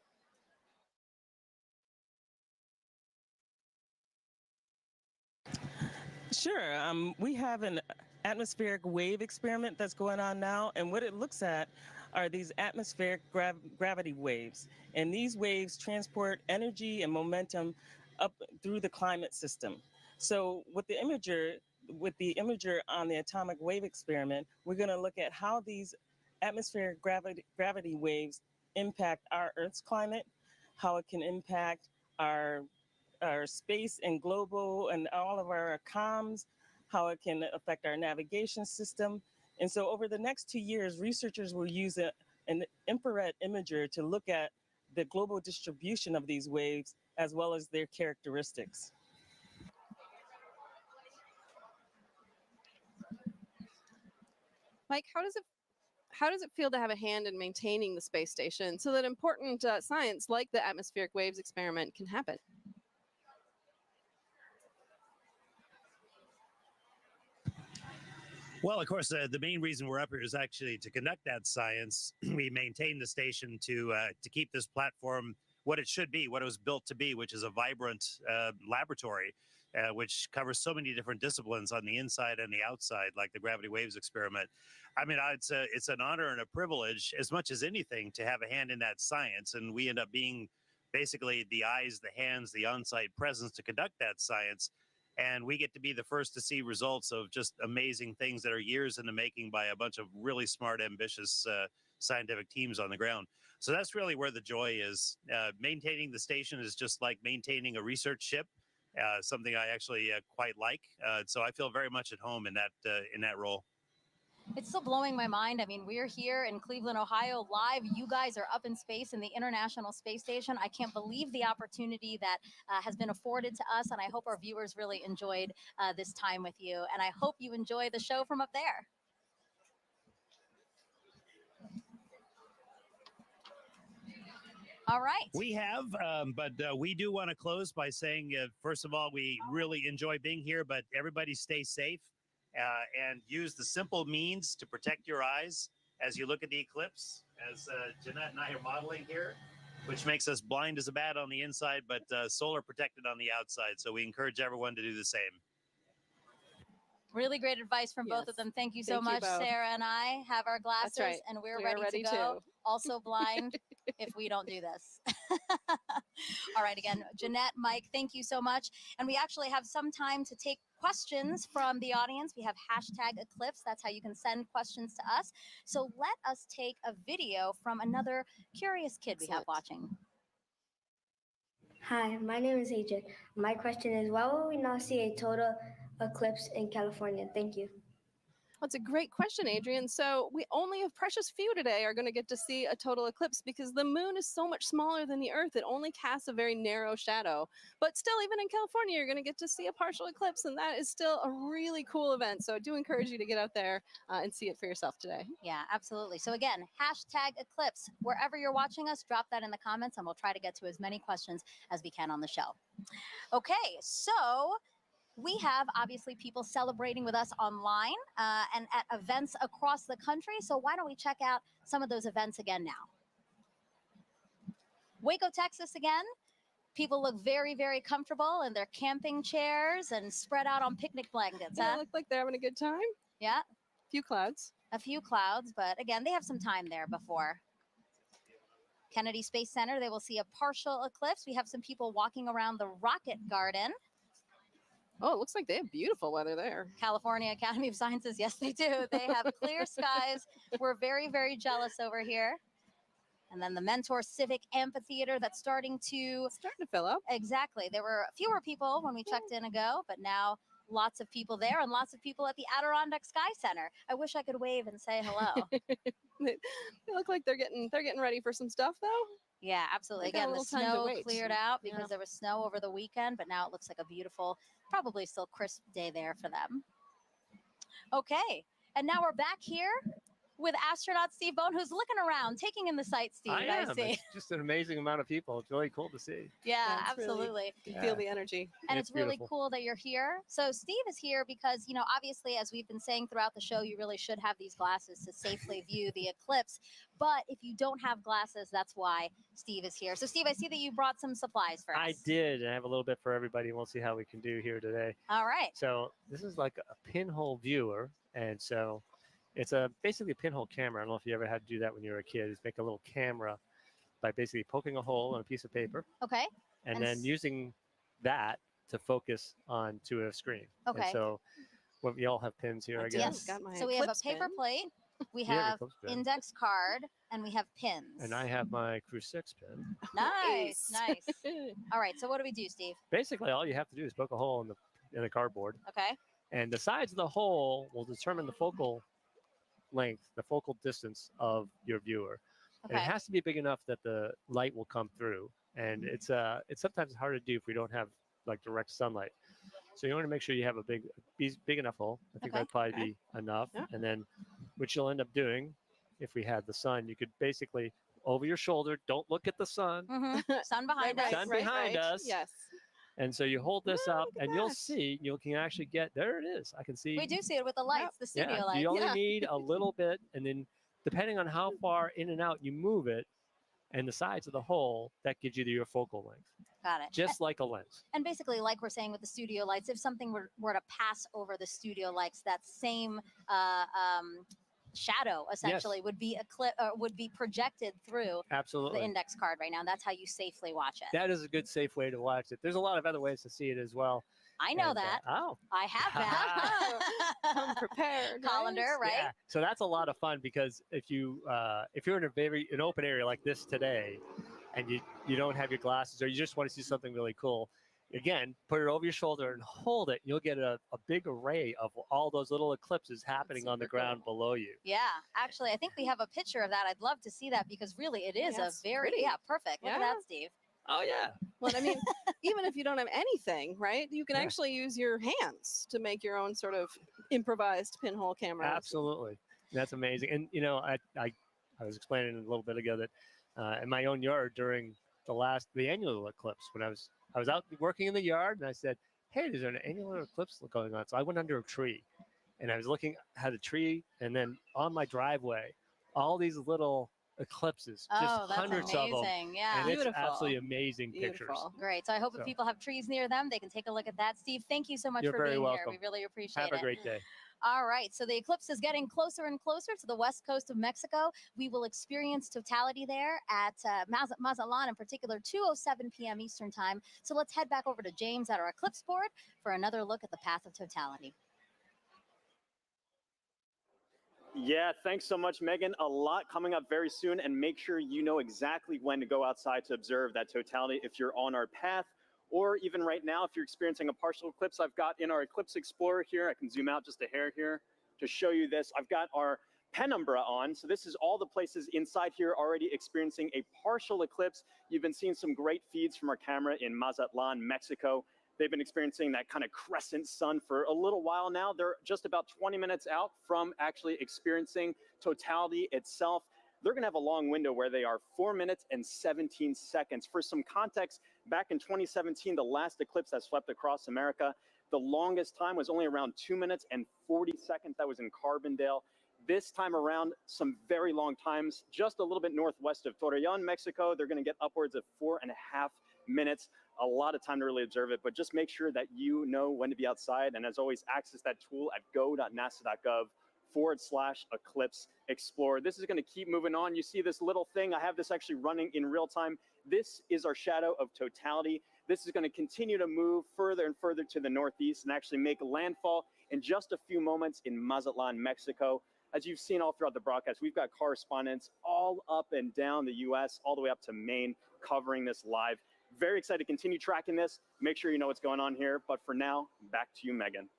Sure. We have an atmospheric wave experiment that's going on now, and what it looks at are these atmospheric gravity waves. And these waves transport energy and momentum up through the climate system. So with the imager on the atomic wave experiment, we're going to look at how these atmospheric gravity waves impact our Earth's climate, how it can impact our space and global and all of our comms, how it can affect our navigation system. And so over the next 2 years, researchers will use an infrared imager to look at the global distribution of these waves as well as their characteristics. Mike, how does it feel to have a hand in maintaining the space station so that important science like the atmospheric waves experiment can happen? Well, of course, the main reason we're up here is actually to conduct that science. We maintain the station to keep this platform what it should be, what it was built to be, which is a vibrant laboratory, which covers so many different disciplines on the inside and the outside, like the gravity waves experiment. I mean, it's an honor and a privilege, as much as anything, to have a hand in that science. And we end up being basically the eyes, the hands, the on-site presence to conduct that science. And we get to be the first to see results of just amazing things that are years in the making by a bunch of really smart, ambitious scientific teams on the ground. So that's really where the joy is. Maintaining the station is just like maintaining a research ship, something I actually quite like. So I feel very much at home in that role. It's still blowing my mind. I mean, we're here in Cleveland, Ohio, live. You guys are up in space in the International Space Station. I can't believe the opportunity that has been afforded to us, and I hope our viewers really enjoyed this time with you. And I hope you enjoy the show from up there. All right. We have, but we do want to close by saying, first of all, we really enjoy being here, but everybody stay safe. And use the simple means to protect your eyes as you look at the eclipse, as Jeanette and I are modeling here, which makes us blind as a bat on the inside, but solar protected on the outside. So we encourage everyone to do the same. Really great advice from both of them. Thank you so much. both. Sarah and I have our glasses, right. and we're We are ready to ready go. too. Also blind. if we don't do this. All right, again, Jeanette, Mike, thank you so much. And we actually have some time to take questions from the audience. We have hashtag Eclipse. That's how you can send questions to us. So let us take a video from another curious kid we have watching. Hi, my name is AJ. My question is, why will we not see a total eclipse in California? Thank you. That's a great question, Adrian. So we only a precious few today are going to get to see a total eclipse because the moon is so much smaller than the Earth. It only casts a very narrow shadow. But still, even in California, you're going to get to see a partial eclipse, and that is still a really cool event. So I do encourage you to get out there and see it for yourself today. Yeah, absolutely. So again, hashtag Eclipse. Wherever you're watching us, drop that in the comments, and we'll try to get to as many questions as we can on the show. Okay, so we have obviously people celebrating with us online and at events across the country. So why don't we check out some of those events again now? Waco, Texas again. People look very, very comfortable in their camping chairs and spread out on picnic blankets. Yeah, look like they're having a good time. Yeah. A few clouds. A few clouds, but again, they have some time there before. Kennedy Space Center, they will see a partial eclipse. We have some people walking around the Rocket Garden. Oh, it looks like they have beautiful weather there. California Academy of Sciences, yes, they do. They have clear skies. We're very, very jealous over here. And then the Mentor Civic Amphitheater that's starting to fill up. Exactly. There were fewer people when we checked in ago, but now lots of people there and lots of people at the Adirondack Sky Center. I wish I could wave and say hello. They look like they're getting ready for some stuff though. Yeah, absolutely. They got a Again, the little time to snow wait. cleared out because Yeah. there was snow over the weekend, but now it looks like a beautiful, probably still crisp day there for them. Okay, and now we're back here with astronaut Steve Bone, who's looking around, taking in the sights, Steve. I am. see. It's just an amazing amount of people. It's really cool to see. Yeah, it's really- absolutely. you can feel the energy. And It's it's really beautiful. cool that you're here. So Steve is here because, you know, obviously, as we've been saying throughout the show, you really should have these glasses to safely view the eclipse. But if you don't have glasses, that's why Steve is here. So Steve, I see that you brought some supplies for us. I did. I have a little bit for everybody. We'll see how we can do here today. All right. So this is like a pinhole viewer. And so it's basically a pinhole camera. I don't know if you ever had to do that when you were a kid, is make a little camera by basically poking a hole in a piece of paper. Okay. And then using that to focus onto a screen. Okay. And so we all have pins here, I guess. Yes. So we have a paper plate, we Yeah, the have Eclipse pin. index card, and we have pins. And I have my Crew 6 pin. Nice, nice. All right. So what do we do, Steve? Basically, all you have to do is poke a hole in the cardboard. Okay. And the size of the hole will determine the focal length, the focal distance of your viewer. And it Okay. has to be big enough that the light will come through. And it's sometimes hard to do if we don't have like direct sunlight. So you want to make sure you have a big enough hole. I think Okay. that'd probably be enough. Yeah. And then what you'll end up doing, if we had the sun, you could basically over your shoulder, don't look at the sun. Sun behind us. Sun behind us. Yes. And so you hold this up, and you'll that. see, you can actually get, there it is. I can see. We do see it with the lights, the studio Yeah, lights. you only need a little bit, and then depending on how far in and out you move it, and the size of the hole, that gives you your focal length, Got it. just like a lens. And basically, like we're saying with the studio lights, if something were to pass over the studio lights, that same shadow essentially would be projected through Absolutely. the index card right now. That's how you safely watch it. That is a good, safe way to watch it. There's a lot of other ways to see it as well. I know And, that. oh. I have that. Come prepared. Colander, right? Yeah. So that's a lot of fun because if you're in an open area like this today, and you don't have your glasses or you just want to see something really cool, again, put it over your shoulder and hold it. You'll get a big array of all those little eclipses happening on the ground below you. Yeah, actually, I think we have a picture of that. I'd love to see that because really it is Yeah, a it's very, pretty. perfect. Look at Yeah. that, Steve. Oh, yeah. Well, I mean, even if you don't have anything, right? You can Yeah. actually use your hands to make your own sort of improvised pinhole camera. Absolutely. That's amazing. And, you know, I was explaining a little bit ago that in my own yard during the annual eclipse, when I was out working in the yard, and I said, hey, there's an annular eclipse going on. So I went under a tree, and I was looking at a tree, and then on my driveway, all these little eclipses, just Oh, that's hundreds of them. amazing. Yeah. And it's absolutely amazing pictures. Great. So I hope if So- people have trees near them, they can take a look at that. Steve, thank you so much You're for very being welcome. here. We really appreciate Have it. a great day. All right, so the eclipse is getting closer and closer to the west coast of Mexico. We will experience totality there at Mazatlan, in particular, 2:07 p.m. Eastern Time. So let's head back over to James at our eclipse board for another look at the path of totality. Yeah, thanks so much, Megan. A lot coming up very soon, and make sure you know exactly when to go outside to observe that totality if you're on our path, or even right now, if you're experiencing a partial eclipse. I've got in our Eclipse Explorer here, I can zoom out just a hair here to show you this. I've got our penumbra on, so this is all the places inside here already experiencing a partial eclipse. You've been seeing some great feeds from our camera in Mazatlan, Mexico. They've been experiencing that kind of crescent sun for a little while now. They're just about 20 minutes out from actually experiencing totality itself. They're going to have a long window where they are 4 minutes and 17 seconds. For some context, back in 2017, the last eclipse that swept across America, the longest time was only around 2 minutes and 40 seconds. That was in Carbondale. This time around, some very long times, just a little bit northwest of Torreon, Mexico. They're going to get upwards of 4.5 minutes. A lot of time to really observe it, but just make sure that you know when to be outside. And as always, access that tool at go.nasa.gov/eclipse explorer. This is going to keep moving on. You see this little thing. I have this actually running in real time. This is our shadow of totality. This is going to continue to move further and further to the northeast and actually make landfall in just a few moments in Mazatlan, Mexico. As you've seen all throughout the broadcast, we've got correspondents all up and down the U.S., all the way up to Maine, covering this live. Very excited to continue tracking this. Make sure you know what's going on here. But for now, back to you, Megan.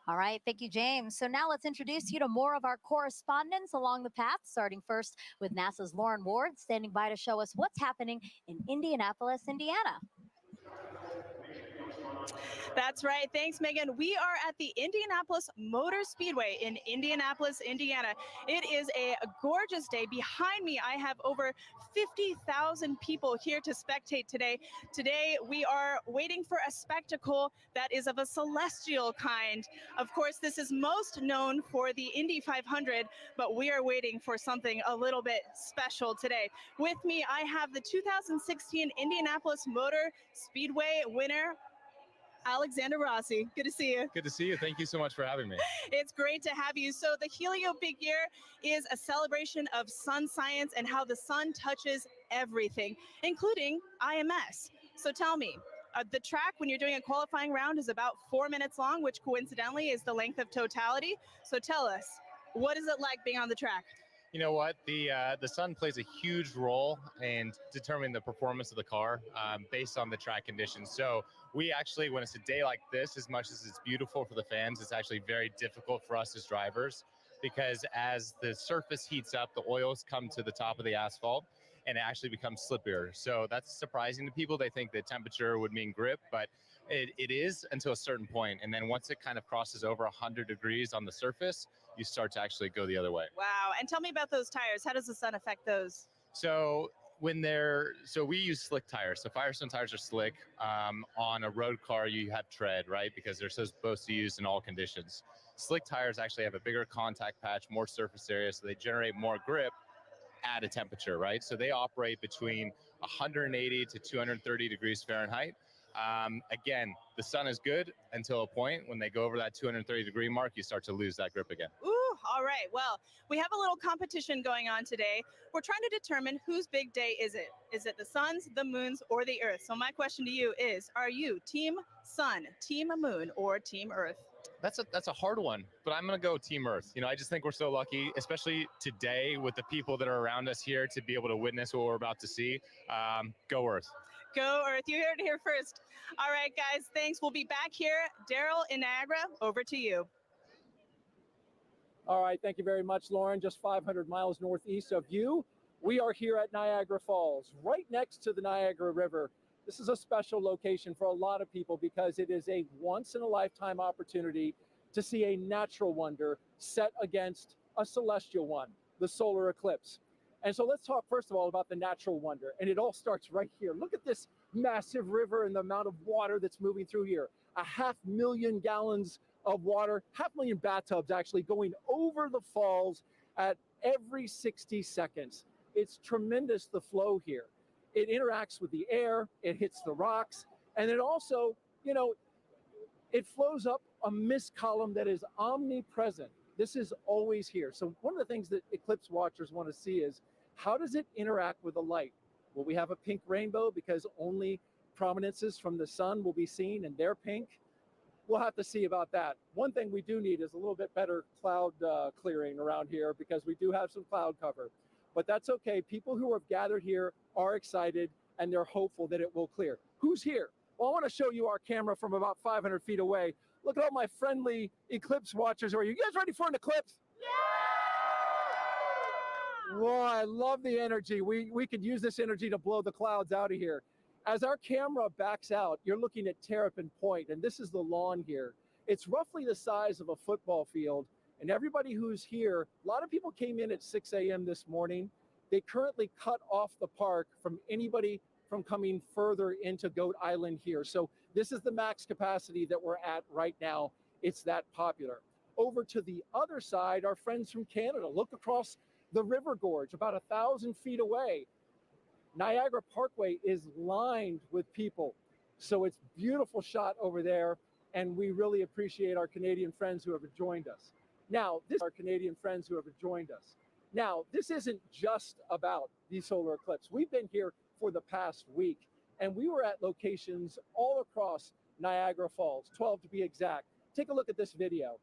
All right, thank you, James. So now let's introduce you to more of our correspondents along the path, starting first with NASA's Lauren Ward, standing by to show us what's happening in Indianapolis, Indiana. That's right. Thanks, Megan. We are at the Indianapolis Motor Speedway in Indianapolis, Indiana. It is a gorgeous day. Behind me, I have over 50,000 people here to spectate today. Today, we are waiting for a spectacle that is of a celestial kind. Of course, this is most known for the Indy 500, but we are waiting for something a little bit special today. With me, I have the 2016 Indianapolis Motor Speedway winner, Alexander Rossi. Good to see you. Good to see you. Thank you so much for having me. It's great to have you. So the Helio Big Year is a celebration of sun science and how the sun touches everything, including IMS. So tell me, the track when you're doing a qualifying round is about 4 minutes long, which coincidentally is the length of totality. So tell us, what is it like being on the track? You know what? The sun plays a huge role in determining the performance of the car based on the track conditions. So we actually, when it's a day like this, as much as it's beautiful for the fans, it's actually very difficult for us as drivers because as the surface heats up, the oils come to the top of the asphalt and it actually becomes slippier. So that's surprising to people. They think that temperature would mean grip, but it is until a certain point. And then once it kind of crosses over 100 degrees on the surface, you start to actually go the other way. Wow. And tell me about those tires. How does the sun affect those? So we use slick tires. So Firestone tires are slick. On a road car, you have tread, right? Because they're supposed to be used in all conditions. Slick tires actually have a bigger contact patch, more surface area, so they generate more grip at a temperature, right? So they operate between 180 to 230 degrees Fahrenheit. Again, the sun is good until a point. When they go over that 230 degree mark, you start to lose that grip again. Ooh, all right. Well, we have a little competition going on today. We're trying to determine whose big day is it? Is it the sun's, the moon's, or the earth? So my question to you is, are you team sun, team moon, or team earth? That's a hard one, but I'm going to go Team Earth. You know, I just think we're so lucky, especially today with the people that are around us here to be able to witness what we're about to see. Go Earth. Go Earth. You heard it here first. All right, guys, thanks. We'll be back here. Daryl in Niagara, over to you. All right, thank you very much, Lauren. Just 500 miles northeast of you. We are here at Niagara Falls, right next to the Niagara River. This is a special location for a lot of people because it is a once-in-a-lifetime opportunity to see a natural wonder set against a celestial one, the solar eclipse. And so let's talk first of all about the natural wonder. And it all starts right here. Look at this massive river and the amount of water that's moving through here. 500,000 gallons of water, 500,000 bathtubs actually going over the falls at every 60 seconds. It's tremendous, the flow here. It interacts with the air, it hits the rocks, and it also, you know, it flows up a mist column that is omnipresent. This is always here. So one of the things that eclipse watchers want to see is, how does it interact with the light? Will we have a pink rainbow because only prominences from the sun will be seen and they're pink? We'll have to see about that. One thing we do need is a little bit better cloud clearing around here, because we do have some cloud cover. But that's okay. People who have gathered here are excited and they're hopeful that it will clear. Who's here? Well, I want to show you our camera from about 500 feet away. Look at all my friendly eclipse watchers. Are you guys ready for an eclipse? Yeah! Whoa, I love the energy. We could use this energy to blow the clouds out of here. As our camera backs out, you're looking at Terrapin Point, and this is the lawn here. It's roughly the size of a football field, and everybody who's here, a lot of people came in at 6 a.m. this morning. They currently cut off the park from anybody from coming further into Goat Island here. So this is the max capacity that we're at right now. It's that popular. Over to the other side, our friends from Canada. Look across the river gorge, about 1,000 feet away. Niagara Parkway is lined with people. So it's a beautiful shot over there, and we really appreciate our Canadian friends who have joined us. Now, this isn't just about the solar eclipse. We've been here for the past week, and we were at locations all across Niagara Falls, 12 to be exact. Take a look at this video.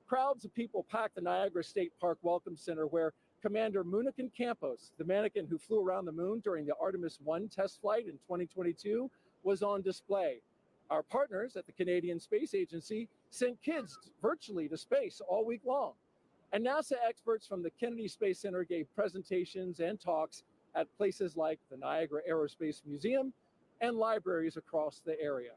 Crowds of people packed the Niagara State Park Welcome Center, where Commander Munikin Campos, the mannequin who flew around the moon during the Artemis 1 test flight in 2022, was on display. Our partners at the Canadian Space Agency sent kids virtually to space all week long. And NASA experts from the Kennedy Space Center gave presentations and talks at places like the Niagara Aerospace Museum and libraries across the area.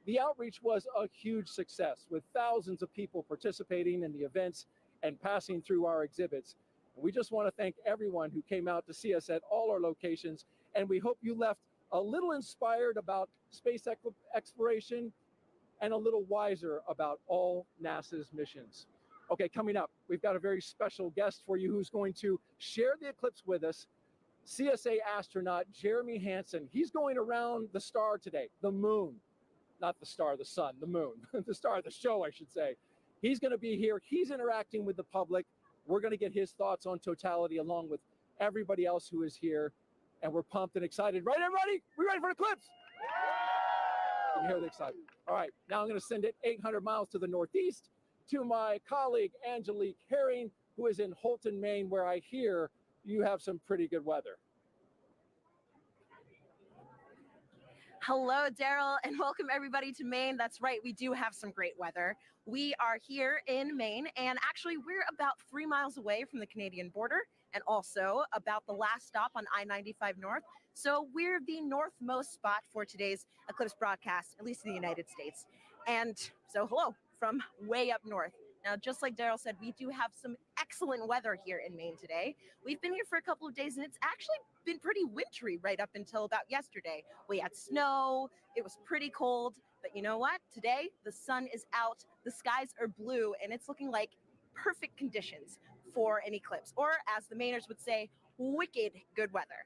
The outreach was a huge success, with thousands of people participating in the events and passing through our exhibits. We just want to thank everyone who came out to see us at all our locations, and we hope you left a little inspired about space exploration and a little wiser about all NASA's missions. Okay, coming up, we've got a very special guest for you who's going to share the eclipse with us, CSA astronaut Jeremy Hansen. He's going around the star today, the moon. Not the star, the sun, the moon. The star of the show, I should say. He's going to be here. He's interacting with the public. We're going to get his thoughts on Totality along with everybody else who is here. And we're pumped and excited. Right, everybody? We ready for an eclipse? You can hear the excitement. All right, now I'm going to send it 800 miles to the northeast to my colleague, Angelique Herring, who is in Holton, Maine, where I hear you have some pretty good weather. Hello, Daryl, and welcome everybody to Maine. That's right, we do have some great weather. We are here in Maine, and actually we're about 3 miles away from the Canadian border, and also about the last stop on I-95 North. So we're the northmost spot for today's eclipse broadcast, at least in the United States. And so hello from way up north. Now, just like Daryl said, we do have some excellent weather here in Maine today. We've been here for a couple of days, and it's actually been pretty wintry right up until about yesterday. We had snow, it was pretty cold, but you know what? Today, the sun is out, the skies are blue, and it's looking like perfect conditions for an eclipse, or as the Mainers would say, wicked good weather.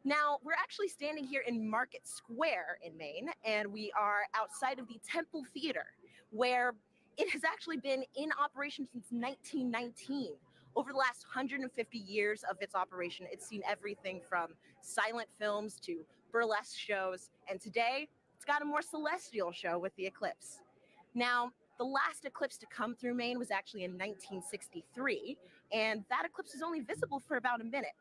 Now, we're actually standing here in Market Square in Maine, and we are outside of the Temple Theater, where it has actually been in operation since 1919. Over the last 150 years of its operation, it's seen everything from silent films to burlesque shows, and today it's got a more celestial show with the eclipse. Now, the last eclipse to come through Maine was actually in 1963, and that eclipse is only visible for about a minute.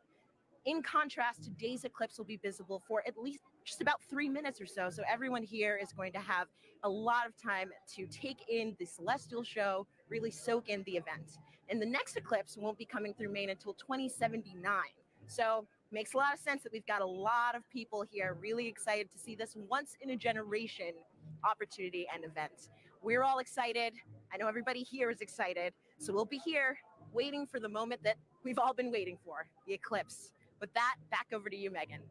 In contrast, today's eclipse will be visible for at least just about 3 minutes or so. So everyone here is going to have a lot of time to take in the celestial show, really soak in the event. And the next eclipse won't be coming through Maine until 2079. So makes a lot of sense that we've got a lot of people here really excited to see this once in a generation opportunity and event. We're all excited. I know everybody here is excited. So we'll be here waiting for the moment that we've all been waiting for, the eclipse. With that, back over to you, Megan.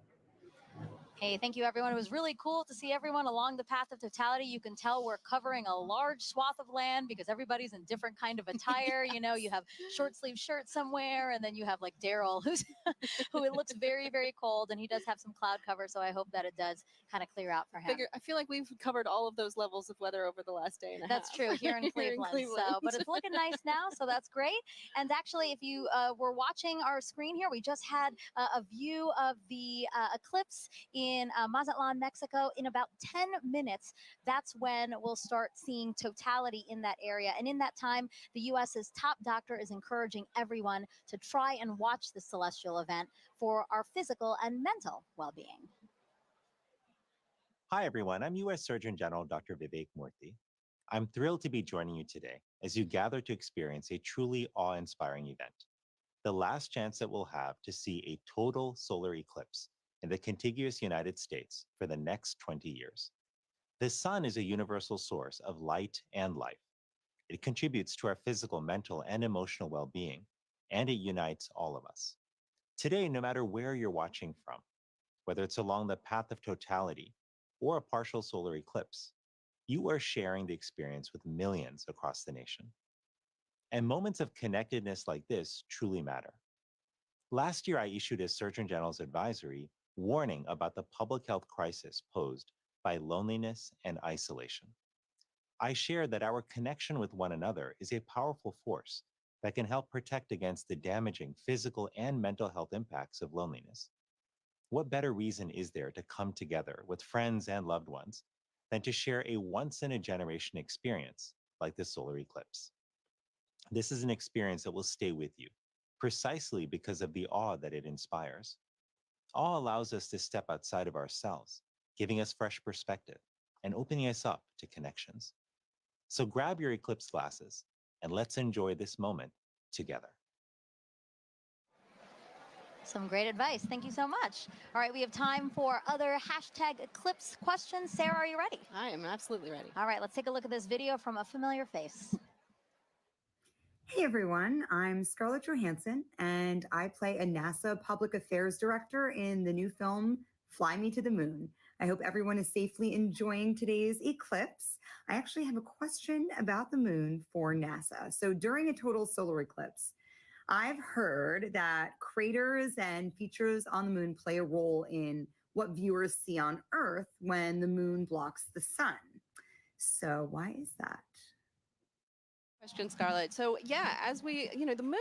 Hey, thank you, everyone. It was really cool to see everyone along the path of totality. You can tell we're covering a large swath of land because everybody's in different kind of attire. You know, you have short sleeve shirt somewhere, and then you have like Daryl, who it looks very, very cold, and he does have some cloud cover. So I hope that it does kind of clear out for him. I feel like we've covered all of those levels of weather over the last day and a half. That's true here in Cleveland. So, but it's looking nice now, so that's great. And actually, if you were watching our screen here, we just had a view of the eclipse in Mazatlan, Mexico. In about 10 minutes, that's when we'll start seeing totality in that area. And in that time, the U.S.'s top doctor is encouraging everyone to try and watch the celestial event for our physical and mental well-being. Hi, everyone. I'm U.S. Surgeon General Dr. Vivek Murthy. I'm thrilled to be joining you today as you gather to experience a truly awe-inspiring event, the last chance that we'll have to see a total solar eclipse in the contiguous United States for the next 20 years. The sun is a universal source of light and life. It contributes to our physical, mental, and emotional well-being, and it unites all of us. Today, no matter where you're watching from, whether it's along the path of totality or a partial solar eclipse, you are sharing the experience with millions across the nation. And moments of connectedness like this truly matter. Last year, I issued a Surgeon General's advisory warning about the public health crisis posed by loneliness and isolation. I shared that our connection with one another is a powerful force that can help protect against the damaging physical and mental health impacts of loneliness. What better reason is there to come together with friends and loved ones than to share a once-in-a-generation experience like the solar eclipse? This is an experience that will stay with you, precisely because of the awe that it inspires. Awe allows us to step outside of ourselves, giving us fresh perspective and opening us up to connections. So grab your eclipse glasses and let's enjoy this moment together. Some great advice. Thank you so much. All right, we have time for other hashtag eclipse questions. Sarah, are you ready? I am absolutely ready. All right, let's take a look at this video from a familiar face. Hey everyone, I'm Scarlett Johansson, and I play a NASA Public Affairs Director in the new film, Fly Me to the Moon. I hope everyone is safely enjoying today's eclipse. I actually have a question about the moon for NASA. So during a total solar eclipse, I've heard that craters and features on the moon play a role in what viewers see on Earth when the moon blocks the sun. So why is that? Question, Scarlett. So yeah, as we, the moon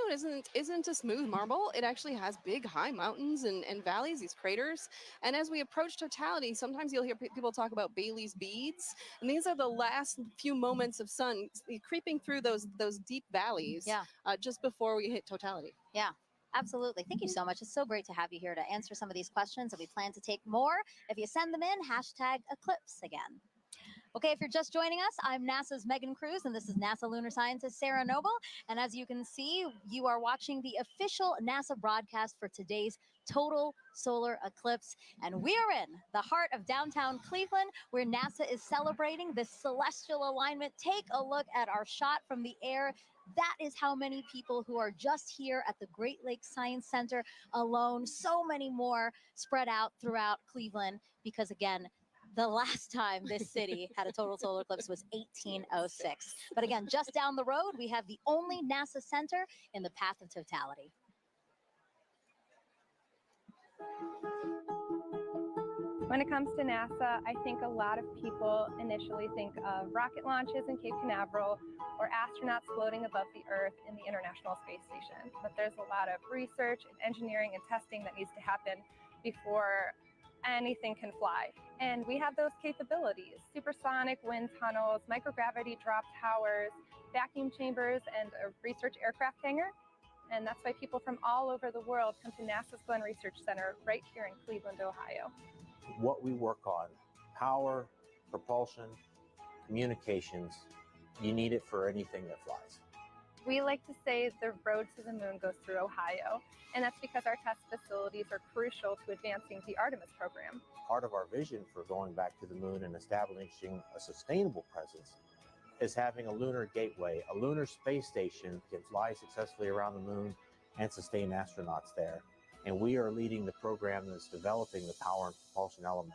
isn't a smooth marble. It actually has big, high mountains and valleys, these craters. And as we approach totality, sometimes you'll hear people talk about Bailey's beads, and these are the last few moments of sun creeping through those deep valleys. Yeah. Just before we hit totality. Yeah. Absolutely. Thank you so much. It's so great to have you here to answer some of these questions, and we plan to take more. If you send them in, hashtag eclipse again. Okay, if you're just joining us, I'm NASA's Megan Cruz, and this is NASA lunar scientist Sarah Noble. And as you can see, you are watching the official NASA broadcast for today's total solar eclipse. And we are in the heart of downtown Cleveland, where NASA is celebrating this celestial alignment. Take a look at our shot from the air. That is how many people who are just here at the Great Lakes Science Center alone. So many more spread out throughout Cleveland because, again, the last time this city had a total solar eclipse was 1806. But again, just down the road, we have the only NASA center in the path of totality. When it comes to NASA, I think a lot of people initially think of rocket launches in Cape Canaveral or astronauts floating above the Earth in the International Space Station. But there's a lot of research and engineering and testing that needs to happen before anything can fly. And we have those capabilities: supersonic wind tunnels, microgravity drop towers, vacuum chambers, and a research aircraft hangar. And that's why people from all over the world come to NASA's Glenn Research Center right here in Cleveland, Ohio. What we work on, power, propulsion, communications, you need it for anything that flies. We like to say the road to the moon goes through Ohio, and that's because our test facilities are crucial to advancing the Artemis program. Part of our vision for going back to the moon and establishing a sustainable presence is having a lunar gateway. A lunar space station can fly successfully around the moon and sustain astronauts there. and we are leading the program that's developing the power and propulsion element.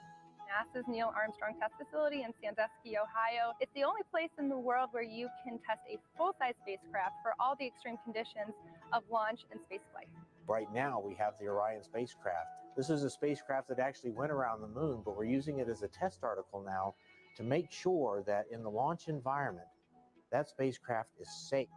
NASA's Neil Armstrong Test Facility in Sandusky, Ohio. It's the only place in the world where you can test a full-size spacecraft for all the extreme conditions of launch and spaceflight. Right now, we have the Orion spacecraft. This is a spacecraft that actually went around the moon, but we're using it as a test article now to make sure that in the launch environment, that spacecraft is safe.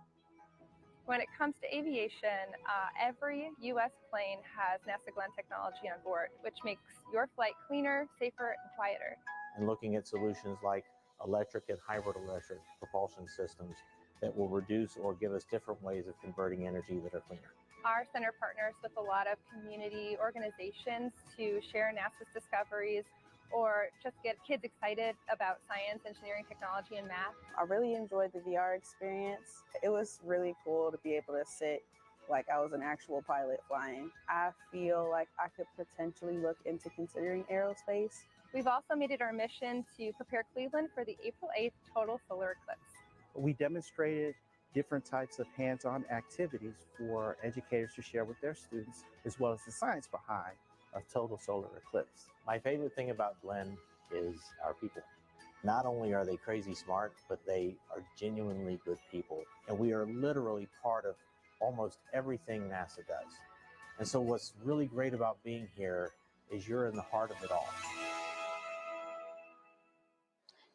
When it comes to aviation, every U.S. plane has NASA Glenn technology on board, which makes your flight cleaner, safer, and quieter. And looking at solutions like electric and hybrid electric propulsion systems that will reduce or give us different ways of converting energy that are cleaner. Our center partners with a lot of community organizations to share NASA's discoveries or just get kids excited about science, engineering, technology, and math. I really enjoyed the VR experience. It was really cool to be able to sit like I was an actual pilot flying. I feel like I could potentially look into considering aerospace. We've also made it our mission to prepare Cleveland for the April 8th total solar eclipse. We demonstrated different types of hands-on activities for educators to share with their students, as well as the science behind a total solar eclipse. My favorite thing about Glenn is our people. Not only are they crazy smart, but they are genuinely good people. And we are literally part of almost everything NASA does. And so what's really great about being here is you're in the heart of it all.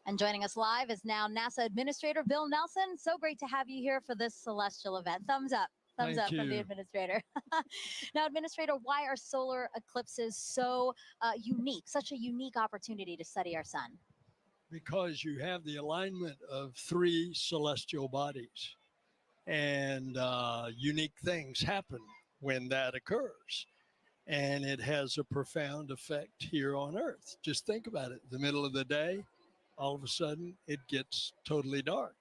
And joining us live is now NASA Administrator Bill Nelson. So great to have you here for this celestial event. Thumbs up. Thumbs Thank up from the you. administrator. Now, Administrator, why are solar eclipses so unique, such a unique opportunity to study our sun? Because you have the alignment of three celestial bodies, and unique things happen when that occurs. And it has a profound effect here on Earth. Just think about it. The middle of the day, all of a sudden, it gets totally dark.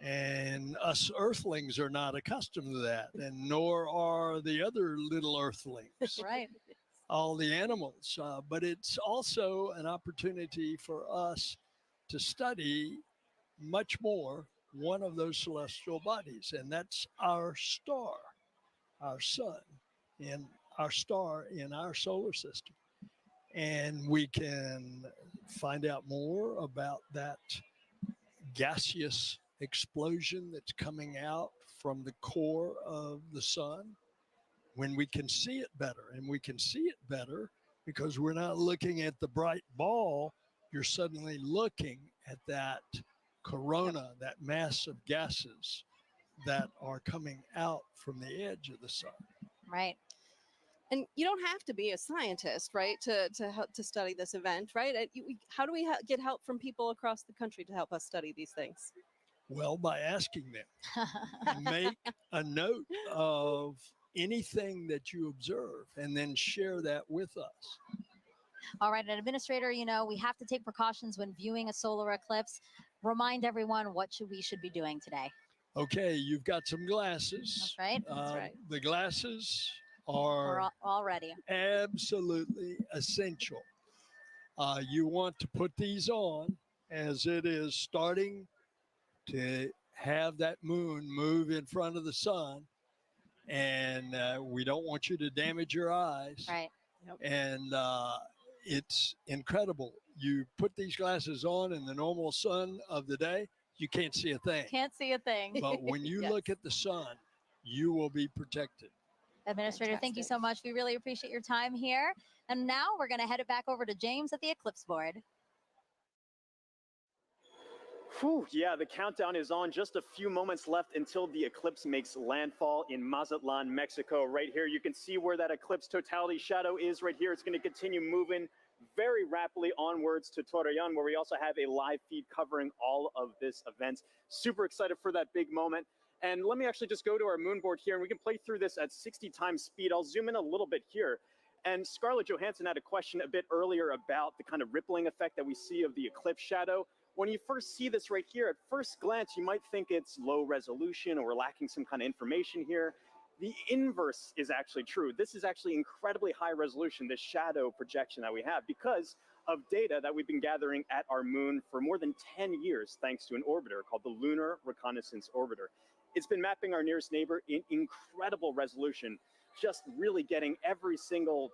And us earthlings are not accustomed to that, and nor are the other little earthlings. Right. All the animals. But it's also an opportunity for us to study much more one of those celestial bodies, and that's our star, our sun, and our star in our solar system. And we can find out more about that gaseous explosion that's coming out from the core of the sun when we can see it better. And we can see it better because we're not looking at the bright ball. You're suddenly looking at that corona, that mass of gases that are coming out from the edge of the sun. Right. And you don't have to be a scientist, right, to study this event, right? How do we get help from people across the country to help us study these things? Well, by asking them. Make a note of anything that you observe and then share that with us. All right, and Administrator, you know, we have to take precautions when viewing a solar eclipse. Remind everyone what we should be doing today. Okay, you've got some glasses. That's right. That's right. The glasses We're are all ready. absolutely essential. You want to put these on as it is starting to have that moon move in front of the sun. And we don't want you to damage your eyes. Right. And it's incredible. You put these glasses on in the normal sun of the day, you can't see a thing. Can't see a thing. But when you Yes. look at the sun, you will be protected. Administrator, thank you so much. We really appreciate your time here. And now we're going to head it back over to James at the Eclipse board. Whew, yeah, the countdown is on. Just a few moments left until the eclipse makes landfall in Mazatlan, Mexico. Right here, you can see where that eclipse totality shadow is right here. It's going to continue moving very rapidly onwards to Torreon, where we also have a live feed covering all of this event. Super excited for that big moment. And let me actually just go to our moon board here, and we can play through this at 60 times speed. I'll zoom in a little bit here. And Scarlett Johansson had a question a bit earlier about the kind of rippling effect that we see of the eclipse shadow. When you first see this right here, at first glance, you might think it's low resolution or we're lacking some kind of information here. The inverse is actually true. This is actually incredibly high resolution, this shadow projection that we have, because of data that we've been gathering at our moon for more than 10 years, thanks to an orbiter called the Lunar Reconnaissance Orbiter. It's been mapping our nearest neighbor in incredible resolution. just really getting every single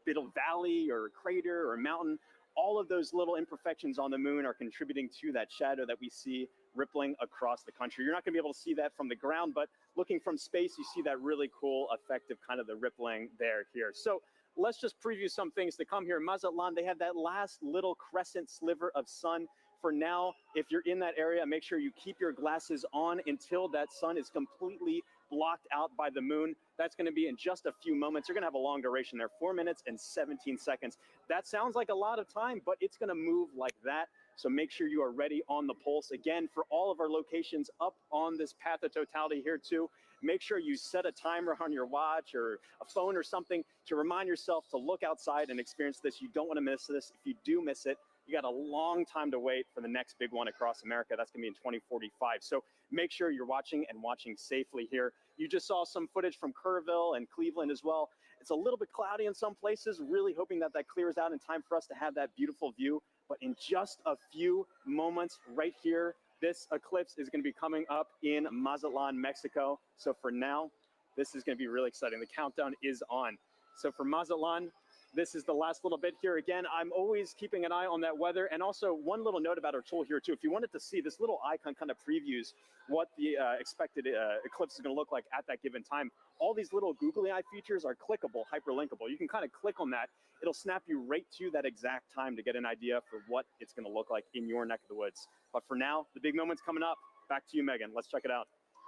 bit of valley or crater or mountain. All of those little imperfections on the moon are contributing to that shadow that we see rippling across the country. You're not going to be able to see that from the ground, but looking from space, you see that really cool effect of kind of the rippling there here. So let's just preview some things to come here. In Mazatlan, they have that last little crescent sliver of sun. For now, if you're in that area, make sure you keep your glasses on until that sun is completely blocked out by the moon. That's going to be in just a few moments. You're going to have a long duration there, 4 minutes and 17 seconds. That sounds like a lot of time, but it's going to move like that. So make sure you are ready on the pulse. Again, for all of our locations up on this path of totality here too, make sure you set a timer on your watch or a phone or something to remind yourself to look outside and experience this. You don't want to miss this. If you do miss it, you got a long time to wait for the next big one across America. That's going to be in 2045. So make sure you're watching and watching safely here. You just saw some footage from Kerrville and Cleveland as well. It's a little bit cloudy in some places, really hoping that that clears out in time for us to have that beautiful view. But in just a few moments right here, this eclipse is going to be coming up in Mazatlan, Mexico. So for now, this is going to be really exciting. The countdown is on. So for Mazatlan, this is the last little bit here. Again, I'm always keeping an eye on that weather. And also one little note about our tool here too. If you wanted to see, this little icon kind of previews what the expected eclipse is going to look like at that given time. All these little googly eye features are clickable, hyperlinkable. You can kind of click on that. It'll snap you right to that exact time to get an idea for what it's going to look like in your neck of the woods. But for now, the big moment's coming up. Back to you, Megan. Let's check it out.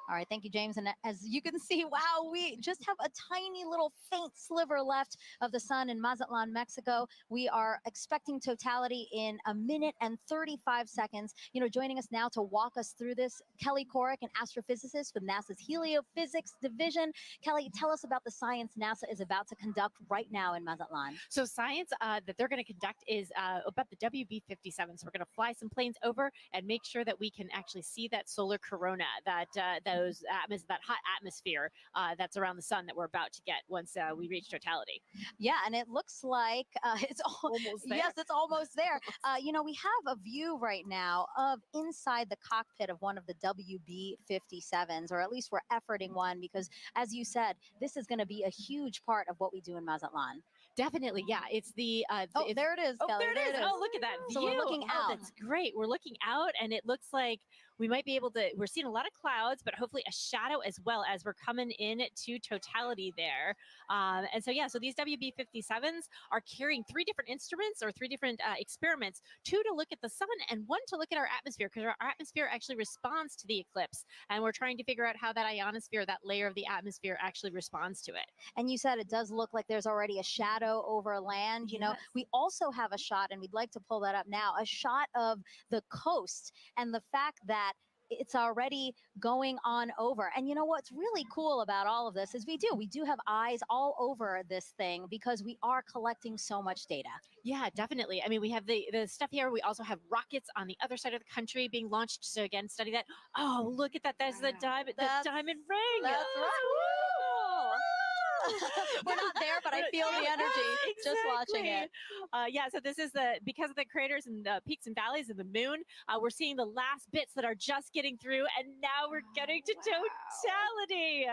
All right, thank you, James. And as you can see, wow, we just have a tiny little faint sliver left of the sun in Mazatlan, Mexico. We are expecting totality in 1 minute and 35 seconds. You know, joining us now to walk us through this, Kelly Korrick, an astrophysicist with NASA's Heliophysics Division. Kelly, tell us about the science NASA is about to conduct right now in Mazatlan. So science that they're going to conduct is about the WB-57. So we're going to fly some planes over and make sure that we can actually see that solar corona, that that hot atmosphere that's around the sun that we're about to get once we reach totality. Yeah, and it looks like it's almost there. Yes, it's almost there. You know, we have a view right now of inside the cockpit of one of the WB-57s, or at least we're efforting one, because as you said, this is going to be a huge part of what we do in Mazatlan. Definitely, yeah. It's the there it is, Oh, Kelly. there it is. Oh, look at that view. So we're looking out. That's great. We're looking out, and it looks like we might be able to, we're seeing a lot of clouds, but hopefully a shadow as well as we're coming in to totality there. And so, yeah, so these WB-57s are carrying 3 different instruments or 3 different experiments, 2 to look at the sun and 1 to look at our atmosphere, because our atmosphere actually responds to the eclipse. And we're trying to figure out how that ionosphere, that layer of the atmosphere, actually responds to it. And you said it does look like there's already a shadow over land. You know, we also have a shot, and we'd like to pull that up now, a shot of the coast and the fact that it's already going on over. And you know what's really cool about all of this is we do have eyes all over this thing because we are collecting so much data. Yeah, definitely. I mean, we have the stuff here. We also have rockets on the other side of the country being launched. So again, study that. Oh, look at that. There's the diamond ring. That's right. We're not there, but I feel the energy just watching it. Yeah, so this is because of the craters and the peaks and valleys of the moon, we're seeing the last bits that are just getting through, and now we're getting to totality.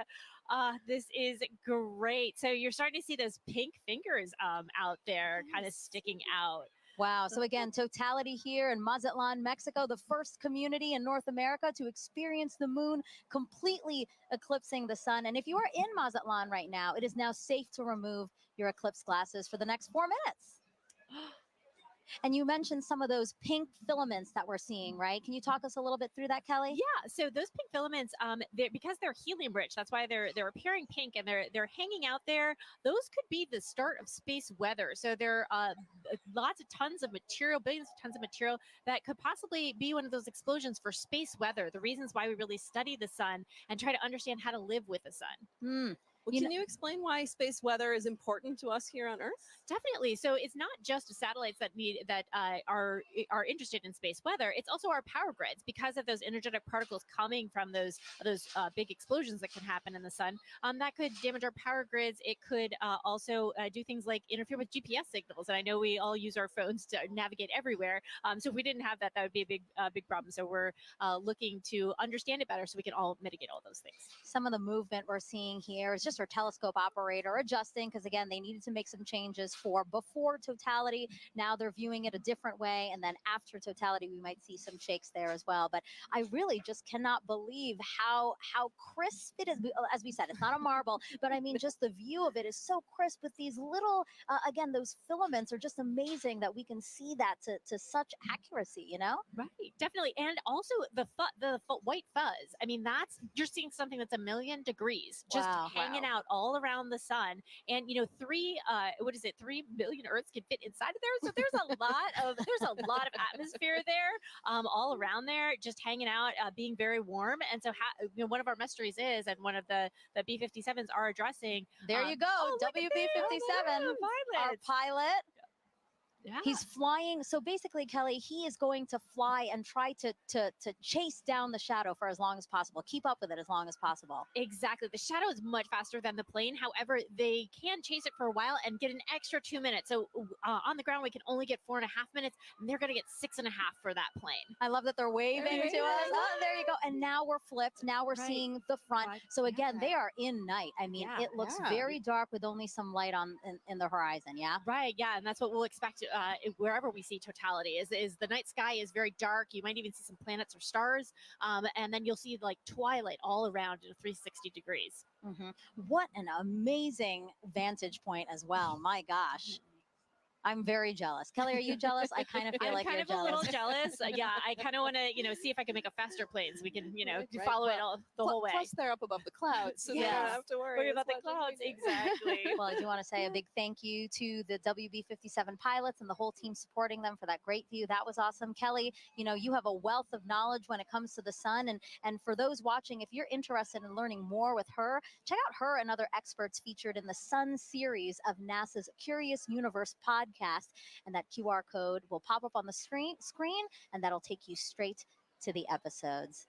This is great. So you're starting to see those pink fingers out there kind of sticking out. Wow. So again, totality here in Mazatlan, Mexico, the first community in North America to experience the moon completely eclipsing the sun. And if you are in Mazatlan right now, it is now safe to remove your eclipse glasses for the next 4 minutes. And you mentioned some of those pink filaments that we're seeing, right? Can you talk us a little bit through that, Kelly? Yeah. So those pink filaments, because they're helium rich, that's why they're appearing pink and they're hanging out there. Those could be the start of space weather. So there are lots of tons of material, billions of tons of material that could possibly be one of those explosions for space weather. The reasons why we really study the sun and try to understand how to live with the sun. Well, can you explain why space weather is important to us here on Earth? Definitely. So it's not just satellites that are interested in space weather. It's also our power grids, because of those energetic particles coming from those big explosions that can happen in the sun. That could damage our power grids. It could also do things like interfere with GPS signals. And I know we all use our phones to navigate everywhere. So if we didn't have that, that would be a big problem. So we're looking to understand it better so we can all mitigate all those things. Some of the movement we're seeing here is just just our telescope operator adjusting because, again, they needed to make some changes for before Totality. Now they're viewing it a different way. And then after Totality, we might see some shakes there as well. But I really just cannot believe how crisp it is. As we said, it's not a marble, but I mean, just the view of it is so crisp with these little, again, those filaments are just amazing that we can see that to such accuracy, you know? Right, definitely. And also the white fuzz. I mean, you're seeing something that's 1,000,000 degrees just hanging out all around the sun. And, 3 billion Earths can fit inside of there. So there's a lot of atmosphere there, all around there, just hanging out, being very warm. And so one of our mysteries is, and one of the B-57s are addressing. There you go, WB-57, our pilot. Yeah. He's flying. So basically, Kelly, he is going to fly and try to chase down the shadow for as long as possible, keep up with it as long as possible. Exactly. The shadow is much faster than the plane. However, they can chase it for a while and get an extra 2 minutes. So on the ground, we can only get 4.5 minutes, and they're going to get 6.5 for that plane. I love that they're waving to us. Oh, there you go. And now we're flipped. Now we're seeing the front. So again, they are in night. I mean, it looks very dark with only some light in the horizon. Yeah. Right. Yeah. And that's what we'll expect wherever we see Totality is the night sky is very dark. You might even see some planets or stars. And then you'll see like twilight all around at 360 degrees. Mm-hmm. What an amazing vantage point as well. My gosh. I'm very jealous. Kelly, are you jealous? I kind of feel like you're jealous. I'm kind of a little jealous. Yeah, I kind of want to, see if I can make a faster plane so we can, follow it all the whole way. Plus, they're up above the clouds, so they don't have to worry about the clouds. Exactly. Well, I do want to say a big thank you to the WB-57 pilots and the whole team supporting them for that great view. That was awesome. Kelly, you have a wealth of knowledge when it comes to the sun. And for those watching, if you're interested in learning more with her, check out her and other experts featured in the Sun series of NASA's Curious Universe podcast. And that QR code will pop up on the screen, and that'll take you straight to the episodes.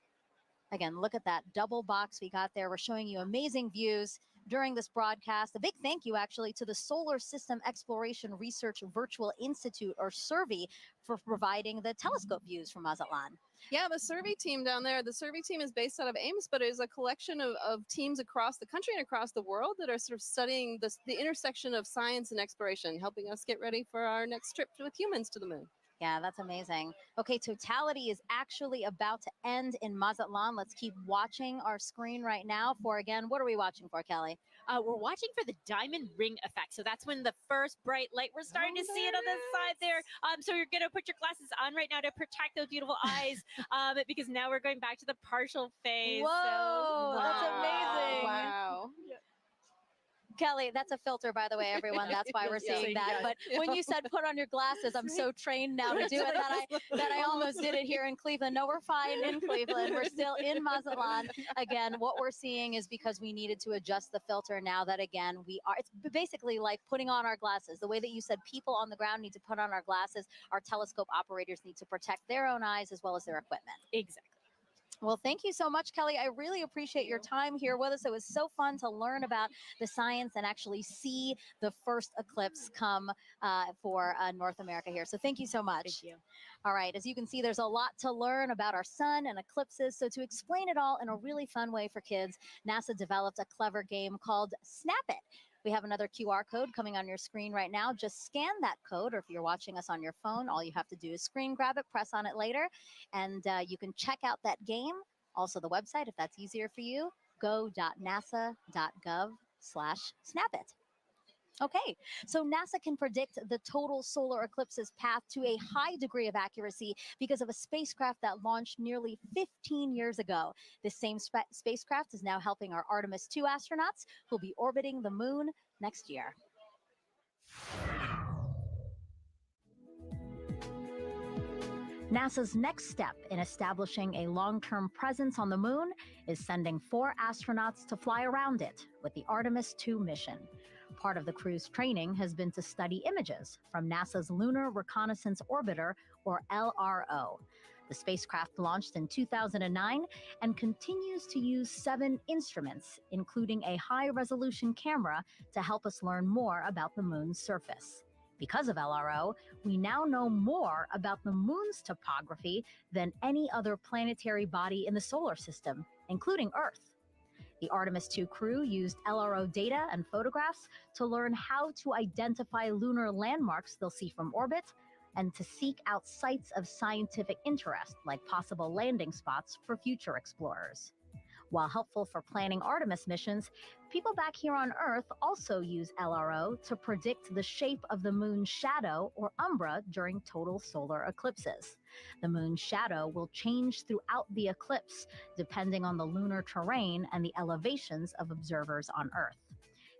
Again, look at that double box we got there. We're showing you amazing views during this broadcast. A big thank you, actually, to the Solar System Exploration Research Virtual Institute, or SERVI, for providing the telescope views from Mazatlan. Yeah, the survey team down there, the survey team is based out of Ames, but it is a collection of teams across the country and across the world that are sort of studying the intersection of science and exploration, helping us get ready for our next trip with humans to the moon. Yeah, that's amazing. Okay, Totality is actually about to end in Mazatlan. Let's keep watching our screen right now for, again, what are we watching for, Kelly? We're watching for the diamond ring effect. So that's when the first bright light, we're starting to see it on the side there. So you're going to put your glasses on right now to protect those beautiful eyes, because now we're going back to the partial phase. Whoa, that's amazing. Wow. Kelly, that's a filter, by the way, everyone. That's why we're seeing that. But when you said put on your glasses, I'm so trained now to do it that I almost did it here in Cleveland. No, we're fine in Cleveland. We're still in Mazatlan. Again, what we're seeing is because we needed to adjust the filter now that, again, it's basically like putting on our glasses. The way that you said people on the ground need to put on our glasses, our telescope operators need to protect their own eyes as well as their equipment. Exactly. Well, thank you so much, Kelly. I really appreciate your time here with us. It was so fun to learn about the science and actually see the first eclipse come for North America here. So thank you so much. Thank you. All right. As you can see, there's a lot to learn about our sun and eclipses. So to explain it all in a really fun way for kids, NASA developed a clever game called Snap It. We have another QR code coming on your screen right now. Just scan that code, or if you're watching us on your phone, all you have to do is screen grab it, press on it later, and you can check out that game. Also the website, if that's easier for you, go.nasa.gov/snapit. Okay, so NASA can predict the total solar eclipse's path to a high degree of accuracy because of a spacecraft that launched nearly 15 years ago. This same spacecraft is now helping our Artemis 2 astronauts who'll be orbiting the moon next year. NASA's next step in establishing a long-term presence on the moon is sending 4 astronauts to fly around it with the Artemis 2 mission. Part of the crew's training has been to study images from NASA's Lunar Reconnaissance Orbiter, or LRO. The spacecraft launched in 2009 and continues to use 7 instruments, including a high-resolution camera, to help us learn more about the moon's surface. Because of LRO, we now know more about the moon's topography than any other planetary body in the solar system, including Earth. The Artemis 2 crew used LRO data and photographs to learn how to identify lunar landmarks they'll see from orbit and to seek out sites of scientific interest, like possible landing spots for future explorers. While helpful for planning Artemis missions, people back here on Earth also use LRO to predict the shape of the moon's shadow or umbra during total solar eclipses. The moon's shadow will change throughout the eclipse, depending on the lunar terrain and the elevations of observers on Earth.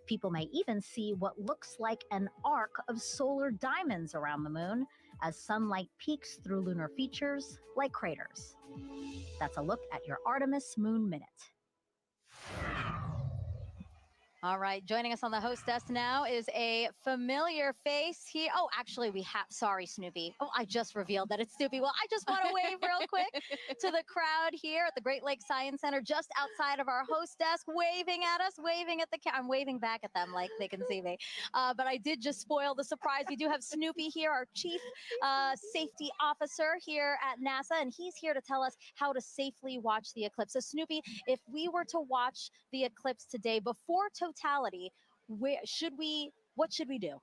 People may even see what looks like an arc of solar diamonds around the moon as sunlight peeks through lunar features like craters. That's a look at your Artemis Moon Minute. All right, joining us on the host desk now is a familiar face here. Oh, actually, sorry, Snoopy. Oh, I just revealed that it's Snoopy. Well, I just want to wave real quick to the crowd here at the Great Lakes Science Center, just outside of our host desk, waving at us, waving at the camera. I'm waving back at them like they can see me. But I did just spoil the surprise. We do have Snoopy here, our chief safety officer here at NASA, and he's here to tell us how to safely watch the eclipse. So, Snoopy, if we were to watch the eclipse today before Totality, what should we do?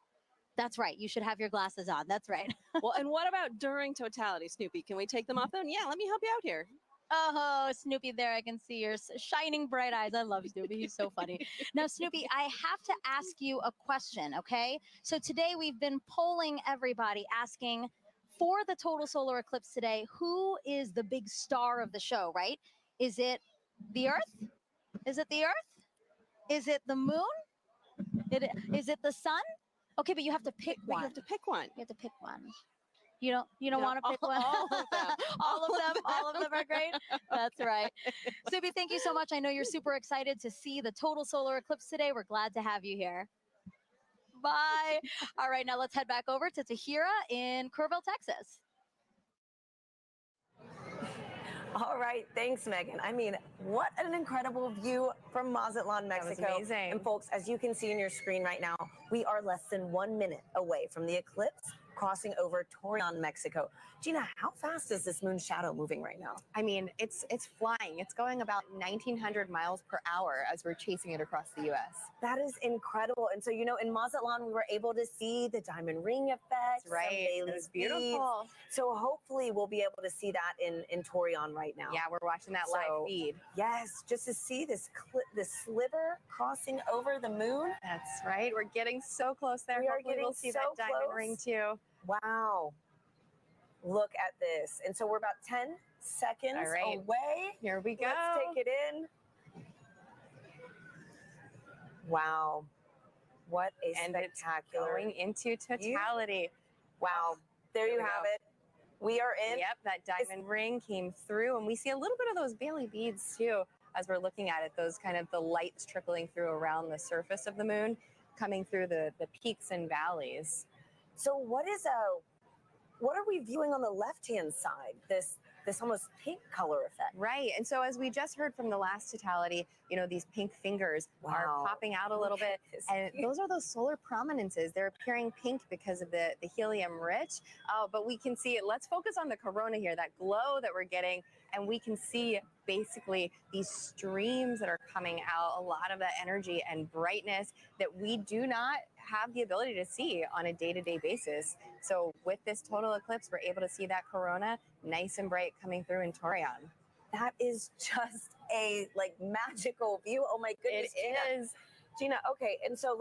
That's right. You should have your glasses on. That's right. Well, and what about during Totality, Snoopy? Can we take them off then? Yeah, let me help you out here. Oh, Snoopy, there I can see your shining bright eyes. I love Snoopy. He's so funny. Now, Snoopy, I have to ask you a question, okay? So today we've been polling everybody, asking for the total solar eclipse today, who is the big star of the show, right? Is it the Earth? Is it the Earth? Is it the moon? Is it the sun? Okay, but you have to pick one. You have to pick one. You have to pick one. You don't want to pick one? All of them. All of them are great. That's right. Snoopy, thank you so much. I know you're super excited to see the total solar eclipse today. We're glad to have you here. Bye. All right, now let's head back over to Tahira in Kerrville, Texas. All right, thanks, Megan. I mean, what an incredible view from Mazatlan, Mexico. That was amazing. And folks, as you can see in your screen right now, we are less than 1 minute away from the eclipse crossing over Torreon, Mexico. Gina, how fast is this moon shadow moving right now? I mean, it's flying. It's going about 1,900 miles per hour as we're chasing it across the U.S. That is incredible. And so, you know, in Mazatlan, we were able to see the diamond ring effect. That's right. It was beautiful. Beads. So hopefully we'll be able to see that in Torreon right now. Yeah, we're watching that live feed. Yes, just to see this sliver crossing over the moon. That's right. We're getting so close there. Hopefully we'll see that diamond ring too. Wow. Look at this. And so we're about 10 seconds away. Here we go. Let's take it in. Wow. What a spectacular. Going into Totality. Wow. There you have it. We are in. Yep, that diamond ring came through, and we see a little bit of those Bailey beads too as we're looking at it. Those kind of the lights trickling through around the surface of the moon, coming through the peaks and valleys. So what are we viewing on the left-hand side? This almost pink color effect. Right. And so as we just heard from the last Totality, you know, these pink fingers are popping out a little bit. And those are those solar prominences. They're appearing pink because of the helium rich. But we can see it. Let's focus on the corona here, that glow that we're getting. And we can see basically these streams that are coming out, a lot of that energy and brightness that we do not have the ability to see on a day-to-day basis. So with this total eclipse, we're able to see that corona nice and bright coming through in Torreon. That is just a magical view. Oh my goodness. It is. Gina, okay, and so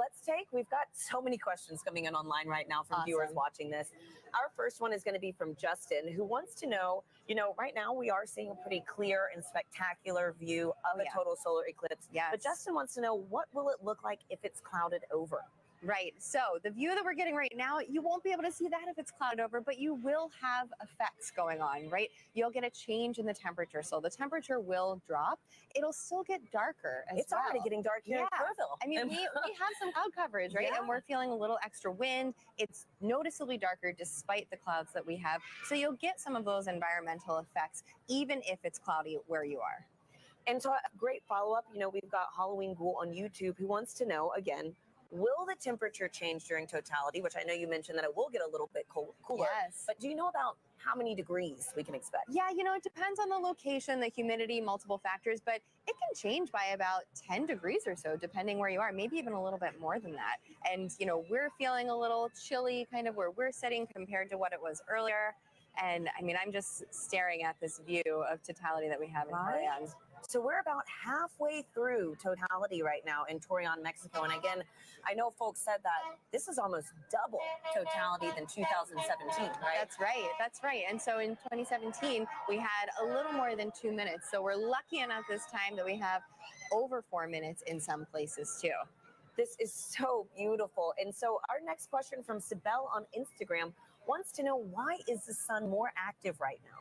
we've got so many questions coming in online right now from viewers watching this. Our first one is going to be from Justin, who wants to know, you know, right now we are seeing a pretty clear and spectacular view of a total solar eclipse. Yes. But Justin wants to know, what will it look like if it's clouded over? Right. So the view that we're getting right now, you won't be able to see that if it's clouded over, but you will have effects going on, right? You'll get a change in the temperature. So the temperature will drop. It'll still get darker as It's already getting dark here in Kerrville. I mean, we have some cloud coverage, right? And we're feeling a little extra wind. It's noticeably darker despite the clouds that we have. So you'll get some of those environmental effects, even if it's cloudy where you are. And so a great follow-up, you know, we've got Halloween Ghoul on YouTube who wants to know, again, Will the temperature change during totality, which I know you mentioned that it will get a little bit cooler. Yes. But do you know about how many degrees we can expect? Yeah, it depends on the location, the humidity, multiple factors, but it can change by about 10 degrees or so, depending where you are, maybe even a little bit more than that. And, we're feeling a little chilly kind of where we're sitting compared to what it was earlier. And I mean, I'm just staring at this view of totality that we have in Torreon. So we're about halfway through totality right now in Torreon, Mexico. And again, I know folks said that this is almost double totality than 2017, right? That's right. That's right. And so in 2017, we had a little more than 2 minutes. So we're lucky enough this time that we have over 4 minutes in some places too. This is so beautiful. And so our next question from Sibel on Instagram wants to know, why is the sun more active right now?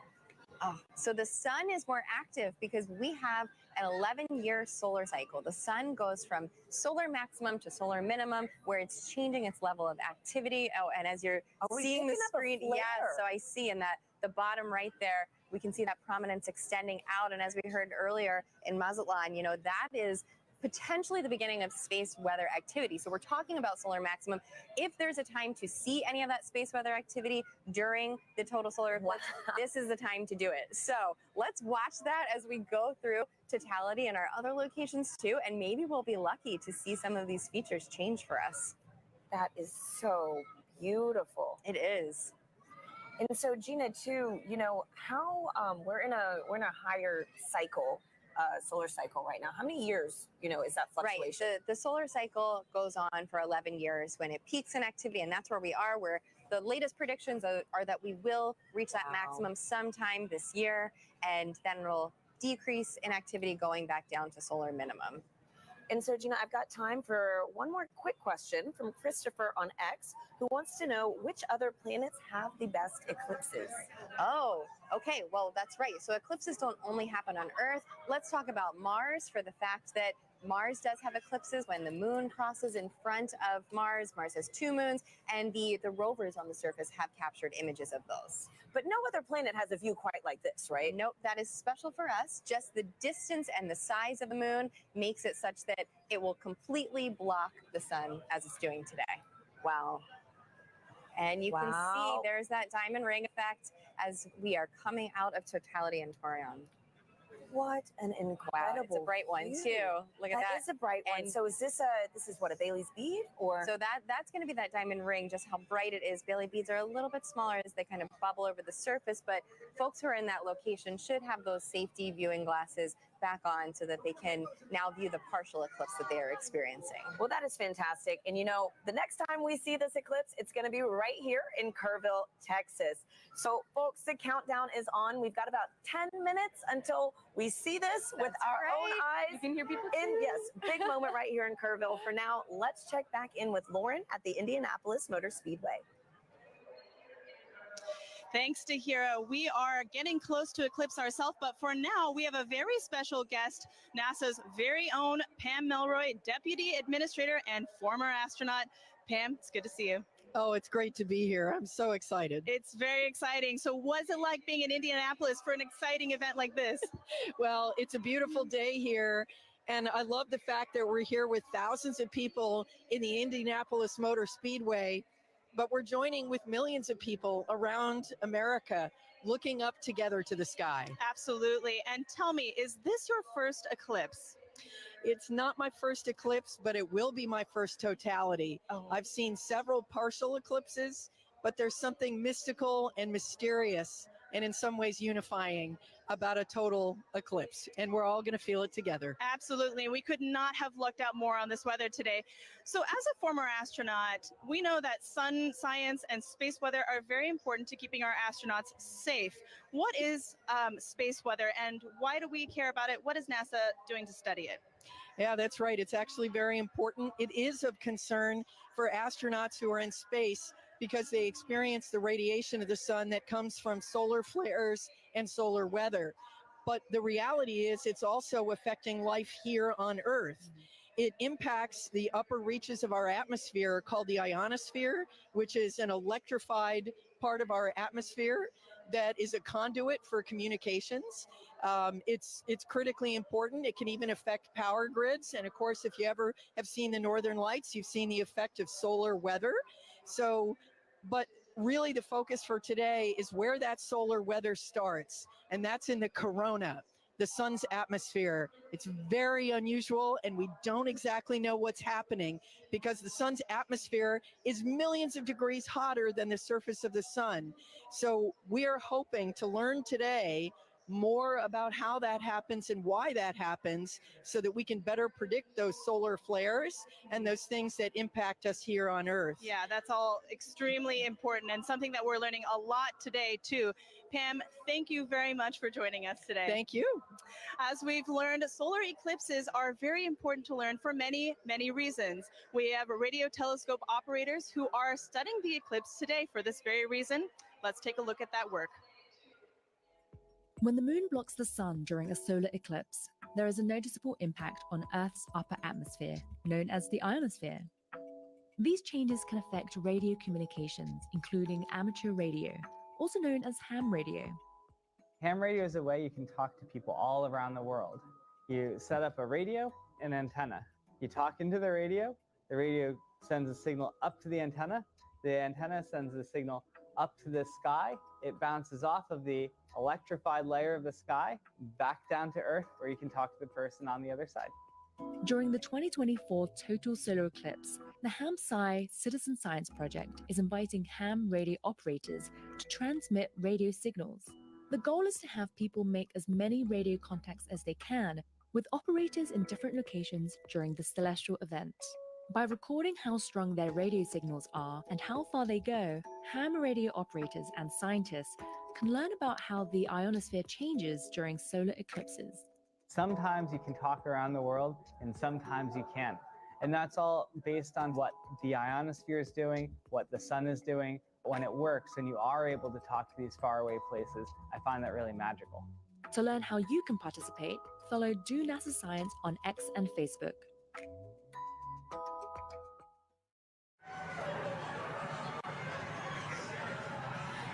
Oh, so the sun is more active because we have an 11-year solar cycle. The sun goes from solar maximum to solar minimum, where it's changing its level of activity. Oh, and as you're seeing the screen, yeah, so I see in that the bottom right there, we can see that prominence extending out. And as we heard earlier in Mazatlan, that is potentially the beginning of space weather activity. So we're talking about solar maximum. If there's a time to see any of that space weather activity during the total solar eclipse, this is the time to do it. So let's watch that as we go through totality in our other locations too, and maybe we'll be lucky to see some of these features change for us. That is so beautiful. It is. And so Gina, too, how we're in a higher cycle. Solar cycle right now. How many years, is that fluctuation? Right. The solar cycle goes on for 11 years when it peaks in activity, and that's where we are, where the latest predictions are that we will reach that maximum sometime this year, and then it'll decrease in activity going back down to solar minimum. And so, Gina, I've got time for one more quick question from Christopher on X, who wants to know which other planets have the best eclipses. Oh, okay. Well, that's right. So eclipses don't only happen on Earth. Let's talk about Mars, for the fact that Mars does have eclipses when the moon crosses in front of Mars. Mars has 2 moons, and the rovers on the surface have captured images of those. But no other planet has a view quite like this, right? Nope, that is special for us. Just the distance and the size of the moon makes it such that it will completely block the sun as it's doing today. Wow. And you can see there's that diamond ring effect as we are coming out of totality in Torreon. What an incredible! Wow, it's a bright one too. Look at that. That is a bright one. So is this what, a Bailey's bead, or? So that's going to be that diamond ring. Just how bright it is. Bailey beads are a little bit smaller as they kind of bubble over the surface, but folks who are in that location should have those safety viewing glasses back on so that they can now view the partial eclipse that they are experiencing. Well, that is fantastic. And the next time we see this eclipse, it's going to be right here in Kerrville, Texas. So folks, the countdown is on. We've got about 10 minutes until we see this with our own eyes. You can hear people Yes, big moment right here in Kerrville. For now, let's check back in with Lauren at the Indianapolis Motor Speedway. Thanks to Hira. We are getting close to eclipse ourselves, but for now, we have a very special guest, NASA's very own Pam Melroy, Deputy Administrator and former astronaut. Pam, it's good to see you. Oh, it's great to be here. I'm so excited. It's very exciting. So what's it like being in Indianapolis for an exciting event like this? Well, it's a beautiful day here. And I love the fact that we're here with thousands of people in the Indianapolis Motor Speedway, but we're joining with millions of people around America looking up together to the sky. Absolutely. And tell me, is this your first eclipse? It's not my first eclipse, but it will be my first totality. Oh. I've seen several partial eclipses, but there's something mystical and mysterious and in some ways unifying about a total eclipse. And we're all going to feel it together. Absolutely. We could not have lucked out more on this weather today. So as a former astronaut, we know that sun science and space weather are very important to keeping our astronauts safe. What is space weather and why do we care about it? What is NASA doing to study it? Yeah, that's right. It's actually very important. It is of concern for astronauts who are in space because they experience the radiation of the sun that comes from solar flares and solar weather. But the reality is it's also affecting life here on Earth. It impacts the upper reaches of our atmosphere called the ionosphere, which is an electrified part of our atmosphere that is a conduit for communications. It's critically important. It can even affect power grids. And of course, if you ever have seen the Northern Lights, you've seen the effect of solar weather. So, but really the focus for today is where that solar weather starts, and that's in the corona, the sun's atmosphere. It's very unusual, and we don't exactly know what's happening because the sun's atmosphere is millions of degrees hotter than the surface of the sun. So we are hoping to learn today more about how that happens and why that happens so that we can better predict those solar flares and those things that impact us here on Earth. Yeah, that's all extremely important and something that we're learning a lot today too. Pam, thank you very much for joining us today. Thank you. As we've learned, solar eclipses are very important to learn for many, many reasons. We have radio telescope operators who are studying the eclipse today for this very reason. Let's take a look at that work. When the moon blocks the sun during a solar eclipse, there is a noticeable impact on Earth's upper atmosphere, known as the ionosphere. These changes can affect radio communications, including amateur radio, also known as ham radio. Ham radio is a way you can talk to people all around the world. You set up a radio and antenna. You talk into the radio sends a signal up to the antenna sends a signal up to the sky. It bounces off of the electrified layer of the sky back down to Earth, where you can talk to the person on the other side. During the 2024 total solar eclipse, the HAM-SCI Citizen Science Project is inviting ham radio operators to transmit radio signals. The goal is to have people make as many radio contacts as they can with operators in different locations during the celestial event. By recording how strong their radio signals are and how far they go, ham radio operators and scientists can learn about how the ionosphere changes during solar eclipses. Sometimes you can talk around the world and sometimes you can't. And that's all based on what the ionosphere is doing, what the sun is doing. When it works and you are able to talk to these faraway places, I find that really magical. To learn how you can participate, follow Do NASA Science on X and Facebook.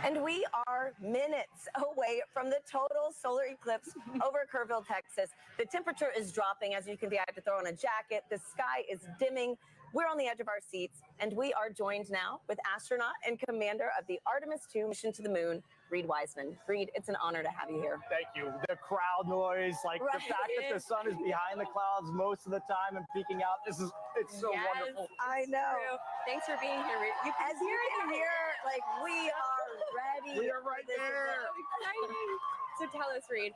And we are minutes away from the total solar eclipse over Kerrville, Texas. The temperature is dropping. As you can see, I have to throw on a jacket. The sky is dimming. We're on the edge of our seats, and we are joined now with astronaut and commander of the Artemis 2 mission to the moon, Reed Wiseman. Reed, it's an honor to have you here. Thank you. The crowd noise, like the fact that the sun is behind the clouds most of the time and peeking out, it's so wonderful. I know. Thanks for being here, Reed. As you can hear, like, we are ready. We are right there. So exciting. So tell us, Reed,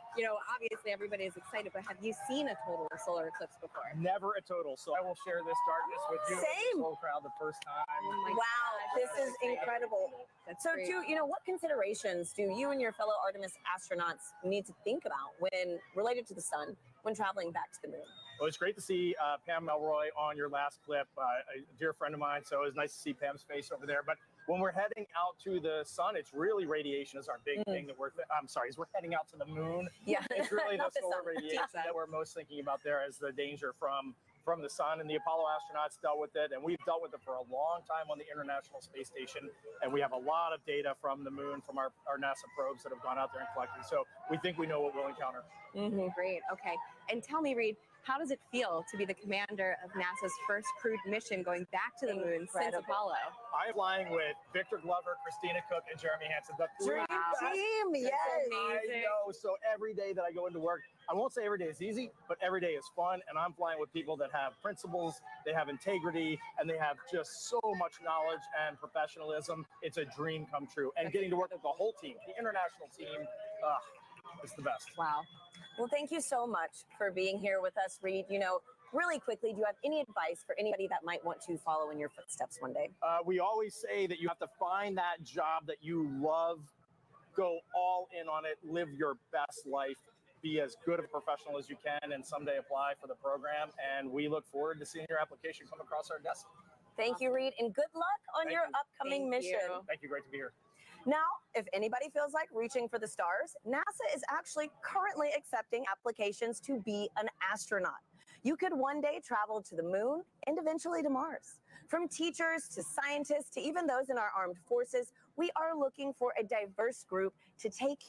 obviously everybody is excited, but have you seen a total solar eclipse before? Never a total. So I will share this darkness with you. Same. The whole crowd the first time. Wow, this is incredible. So, great. what considerations do you and your fellow Artemis astronauts need to think about when related to the sun when traveling back to the moon? Well, it's great to see Pam Melroy on your last clip, a dear friend of mine. So it was nice to see Pam's face over there. But when we're heading out to the sun, it's really radiation is our big thing that as we're heading out to the moon. Yeah. It's really the solar sun. radiation that we're most thinking about there as the danger from the sun. And the Apollo astronauts dealt with it, and we've dealt with it for a long time on the International Space Station. And we have a lot of data from the moon, from our NASA probes that have gone out there and collected. So we think we know what we'll encounter. Great. Okay. And tell me, Reed, how does it feel to be the commander of NASA's first crewed mission going back to the moon since Apollo? I'm flying with Victor Glover, Christina Cook, and Jeremy Hansen. The Dream team, yes. I know. So every day that I go into work, I won't say every day is easy, but every day is fun. And I'm flying with people that have principles, they have integrity, and they have just so much knowledge and professionalism. It's a dream come true. And getting to work with the whole team, the international team, it's the best. Wow. Well, thank you so much for being here with us, Reed. Really quickly, do you have any advice for anybody that might want to follow in your footsteps one day? We always say that you have to find that job that you love, go all in on it, live your best life, be as good a professional as you can, and someday apply for the program. And we look forward to seeing your application come across our desk. Thank you, Reed, and good luck on your upcoming mission. Thank you. Great to be here. Now, if anybody feels like reaching for the stars, NASA is actually currently accepting applications to be an astronaut. You could one day travel to the moon and eventually to Mars. From teachers to scientists to even those in our armed forces, we are looking for a diverse group to take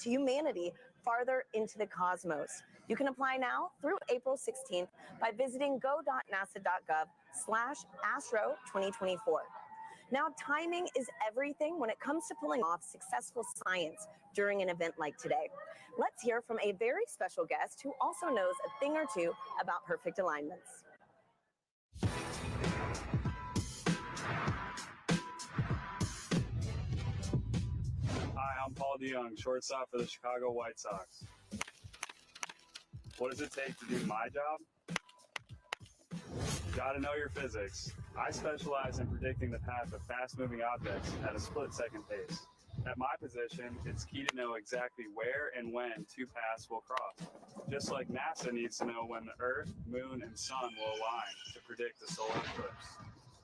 humanity farther into the cosmos. You can apply now through April 16th by visiting go.nasa.gov/astro2024. Now, timing is everything when it comes to pulling off successful science during an event like today. Let's hear from a very special guest who also knows a thing or two about perfect alignments. Hi, I'm Paul DeYoung, shortstop for the Chicago White Sox. What does it take to do my job? You gotta know your physics. I specialize in predicting the path of fast-moving objects at a split-second pace. At my position, it's key to know exactly where and when two paths will cross. Just like NASA needs to know when the Earth, Moon, and Sun will align to predict the solar eclipse.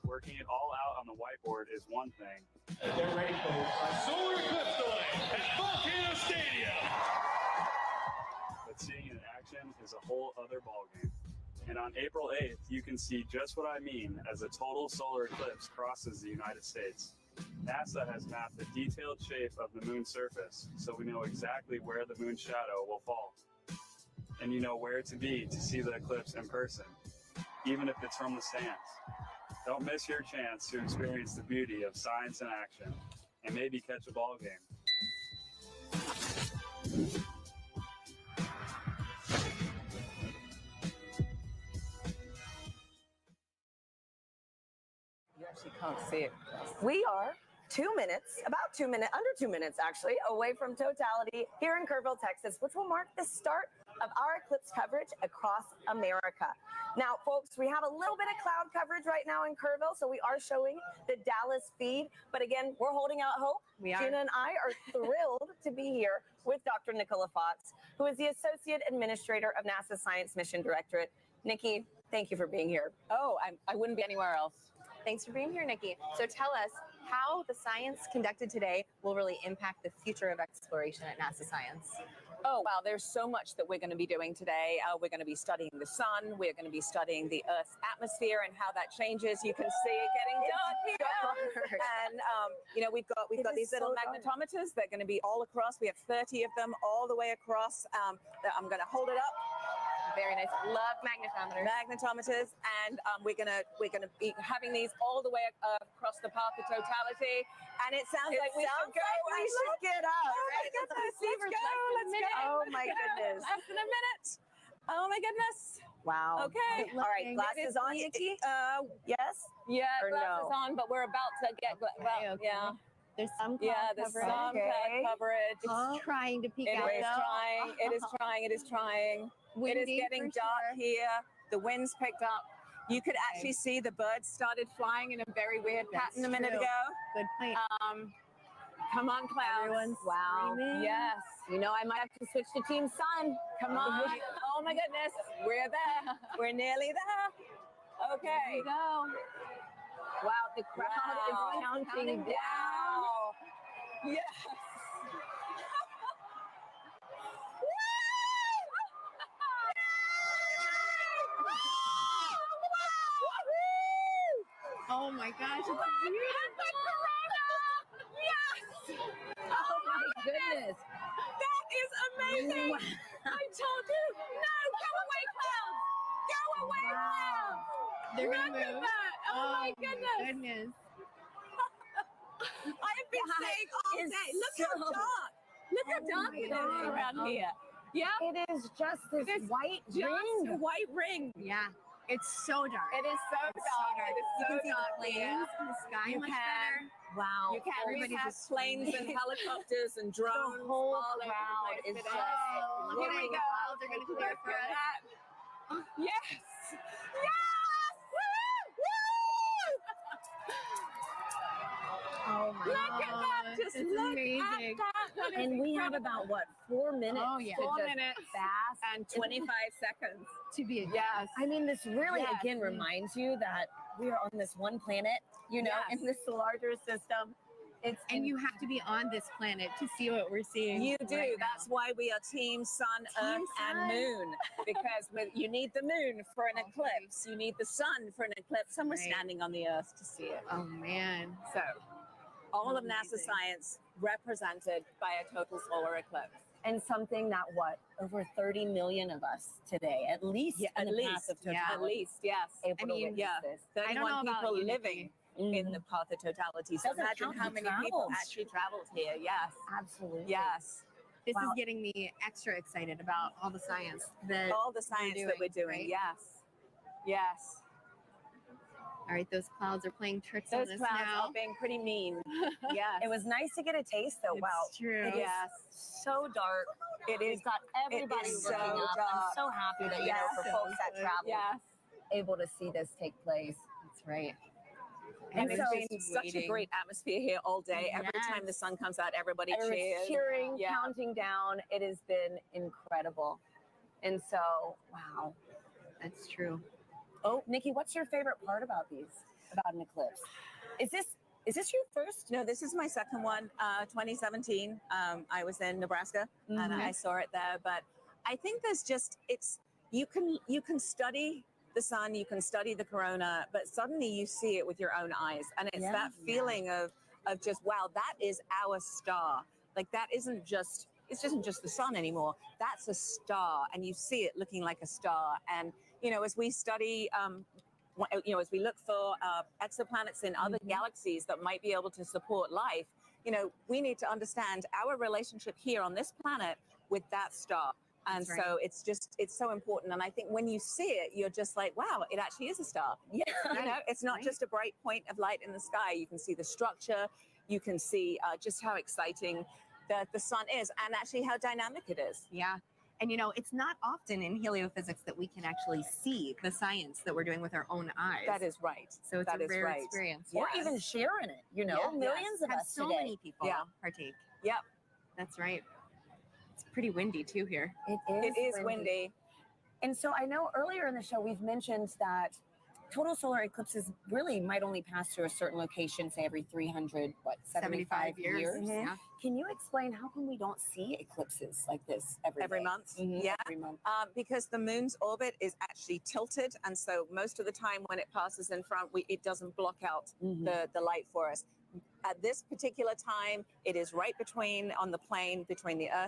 Working it all out on the whiteboard is one thing. Get ready for solar eclipse delay at Volcano Stadium. But seeing it in action is a whole other ballgame. And on April 8th, you can see just what I mean as a total solar eclipse crosses the United States. NASA has mapped the detailed shape of the moon's surface, so we know exactly where the moon's shadow will fall. And you know where to be to see the eclipse in person, even if it's from the stands. Don't miss your chance to experience the beauty of science in action and maybe catch a ball game. You actually can't see it. We are 2 minutes, under 2 minutes actually, away from Totality here in Kerrville, Texas, which will mark the start of our eclipse coverage across America. Now, folks, we have a little bit of cloud coverage right now in Kerrville, so we are showing the Dallas feed. But again, we're holding out hope. Gina and I are thrilled to be here with Dr. Nicola Fox, who is the Associate Administrator of NASA Science Mission Directorate. Nikki, thank you for being here. Oh, I wouldn't be anywhere else. Thanks for being here, Nikki. So tell us how the science conducted today will really impact the future of exploration at NASA Science. Oh, wow, there's so much that we're going to be doing today. We're going to be studying the sun. We're going to be studying the Earth's atmosphere and how that changes. You can see it getting dark here. And, you know, we've got these little magnetometers. They're going to be all across. We have 30 of them all the way across. I'm going to hold it up. Very nice. Love Magnetometers, and we're gonna be having these all the way across the path of Totality. And it sounds like we should go. We should get up. Oh my goodness! Let's go! Oh my goodness! Less than a minute. Oh my goodness! Wow. Okay. All right. Glasses on, Nikki. Yes. Yeah, or glasses no? on, but we're about to get. Yeah. There's some cloud there's coverage. some cloud coverage. It's trying to peek It out. is trying. It is trying. It is trying. It is Windy getting for dark here. The wind's picked up. You could actually see the birds started flying in a very weird pattern a minute ago. Good point. Come on, clouds. Everyone's wow. screaming. Yes. You know, I might have to switch to Team Sun. Come on. Oh my goodness. We're there. We're nearly there. Okay. Here we go. Wow, the crowd is counting down. Wow. Yes. Oh my gosh, it's beautiful. Yes. Oh my goodness. That is amazing. I told you. No, go away, clouds. Go away, clouds. They're gonna Look at move. that. Oh my goodness. Goodness. I have been saying all day. Look how dark. Look how dark it is around here. Yeah. It is just this white ring. A white ring. Yeah. It's so dark. It is so dark. It is so You can see dark the here. planes in the sky You much can. better. Wow. You can. We Everybody's have just planes and screaming. helicopters and drones. The whole all over the crowd place is today. Look just Here at we the go. clouds are gonna clear for us. Yes. Yes. Woo! Woo! Oh my Look at that. Just It's look amazing. at that. That is And we have incredible. about, what, 4 minutes? Oh, yeah. to 4 just minutes fast. and 25 seconds. To be a Yes. I mean, this really, Yes. again, reminds you that we are on this one planet, you know, Yes. in this larger system. And you have to be on this planet to see what we're seeing. You do. right now. That's why we are Team Sun, Earth, and Sun. Moon. Because you need the moon for an eclipse. You need the sun for an eclipse. And we're Right. standing on the Earth to see it. Oh man. So All of NASA science represented by a total solar eclipse. And something that over 30 million of us today, at least in the path of totality. At least, yes. Able to witness this. 31 people living in the path of totality. So Doesn't imagine count how the many people travels. actually traveled here. Yes. Absolutely. Yes. This is getting me extra excited about all the science that we're doing. right? Yes. Yes. All right, those clouds are playing tricks on Those us clouds now. are being pretty mean. Yes. It was nice to get a taste, though. It's Wow. true. It is so dark. It is. We've got everybody is looking so up. I'm dark. so happy that, for so folks that good. travel, Yes. able to see this take place. That's right. And it's so- been such a great atmosphere here all day. Every time the sun comes out, everybody Everyone's cheers. cheering, Yeah. counting down. It has been incredible. And so, wow. That's true. Oh, Nikki, what's your favorite part about an eclipse? Is this your first? No, this is my second one. 2017. I was in Nebraska and I saw it there. But I think there's just you can study the sun, you can study the corona, but suddenly you see it with your own eyes, and it's that feeling of just wow, that is our star. Like it isn't just the sun anymore. That's a star, and you see it looking like a star. And as we study. As we look for exoplanets in other galaxies that might be able to support life, we need to understand our relationship here on this planet with that star. And That's right. so it's so important. And I think when you see it, you're just like, wow, it actually is a star. Yeah. It's not just a bright point of light in the sky. You can see the structure. You can see just how exciting the sun is and actually how dynamic it is. Yeah. And it's not often in heliophysics that we can actually see the science that we're doing with our own eyes. That is right. So it's That a is rare right. experience. Or even sharing it, millions of Have us so today. many people partake. Yep. That's right. It's pretty windy too here. It is windy. And so I know earlier in the show we've mentioned that total solar eclipses really might only pass through a certain location, say every 375 years. Mm-hmm. Yeah. Can you explain how come we don't see eclipses like this every day? month? Yeah, every month. Because the moon's orbit is actually tilted, and so most of the time when it passes in front, it doesn't block out the light for us. At this particular time, it is right on the plane between the Earth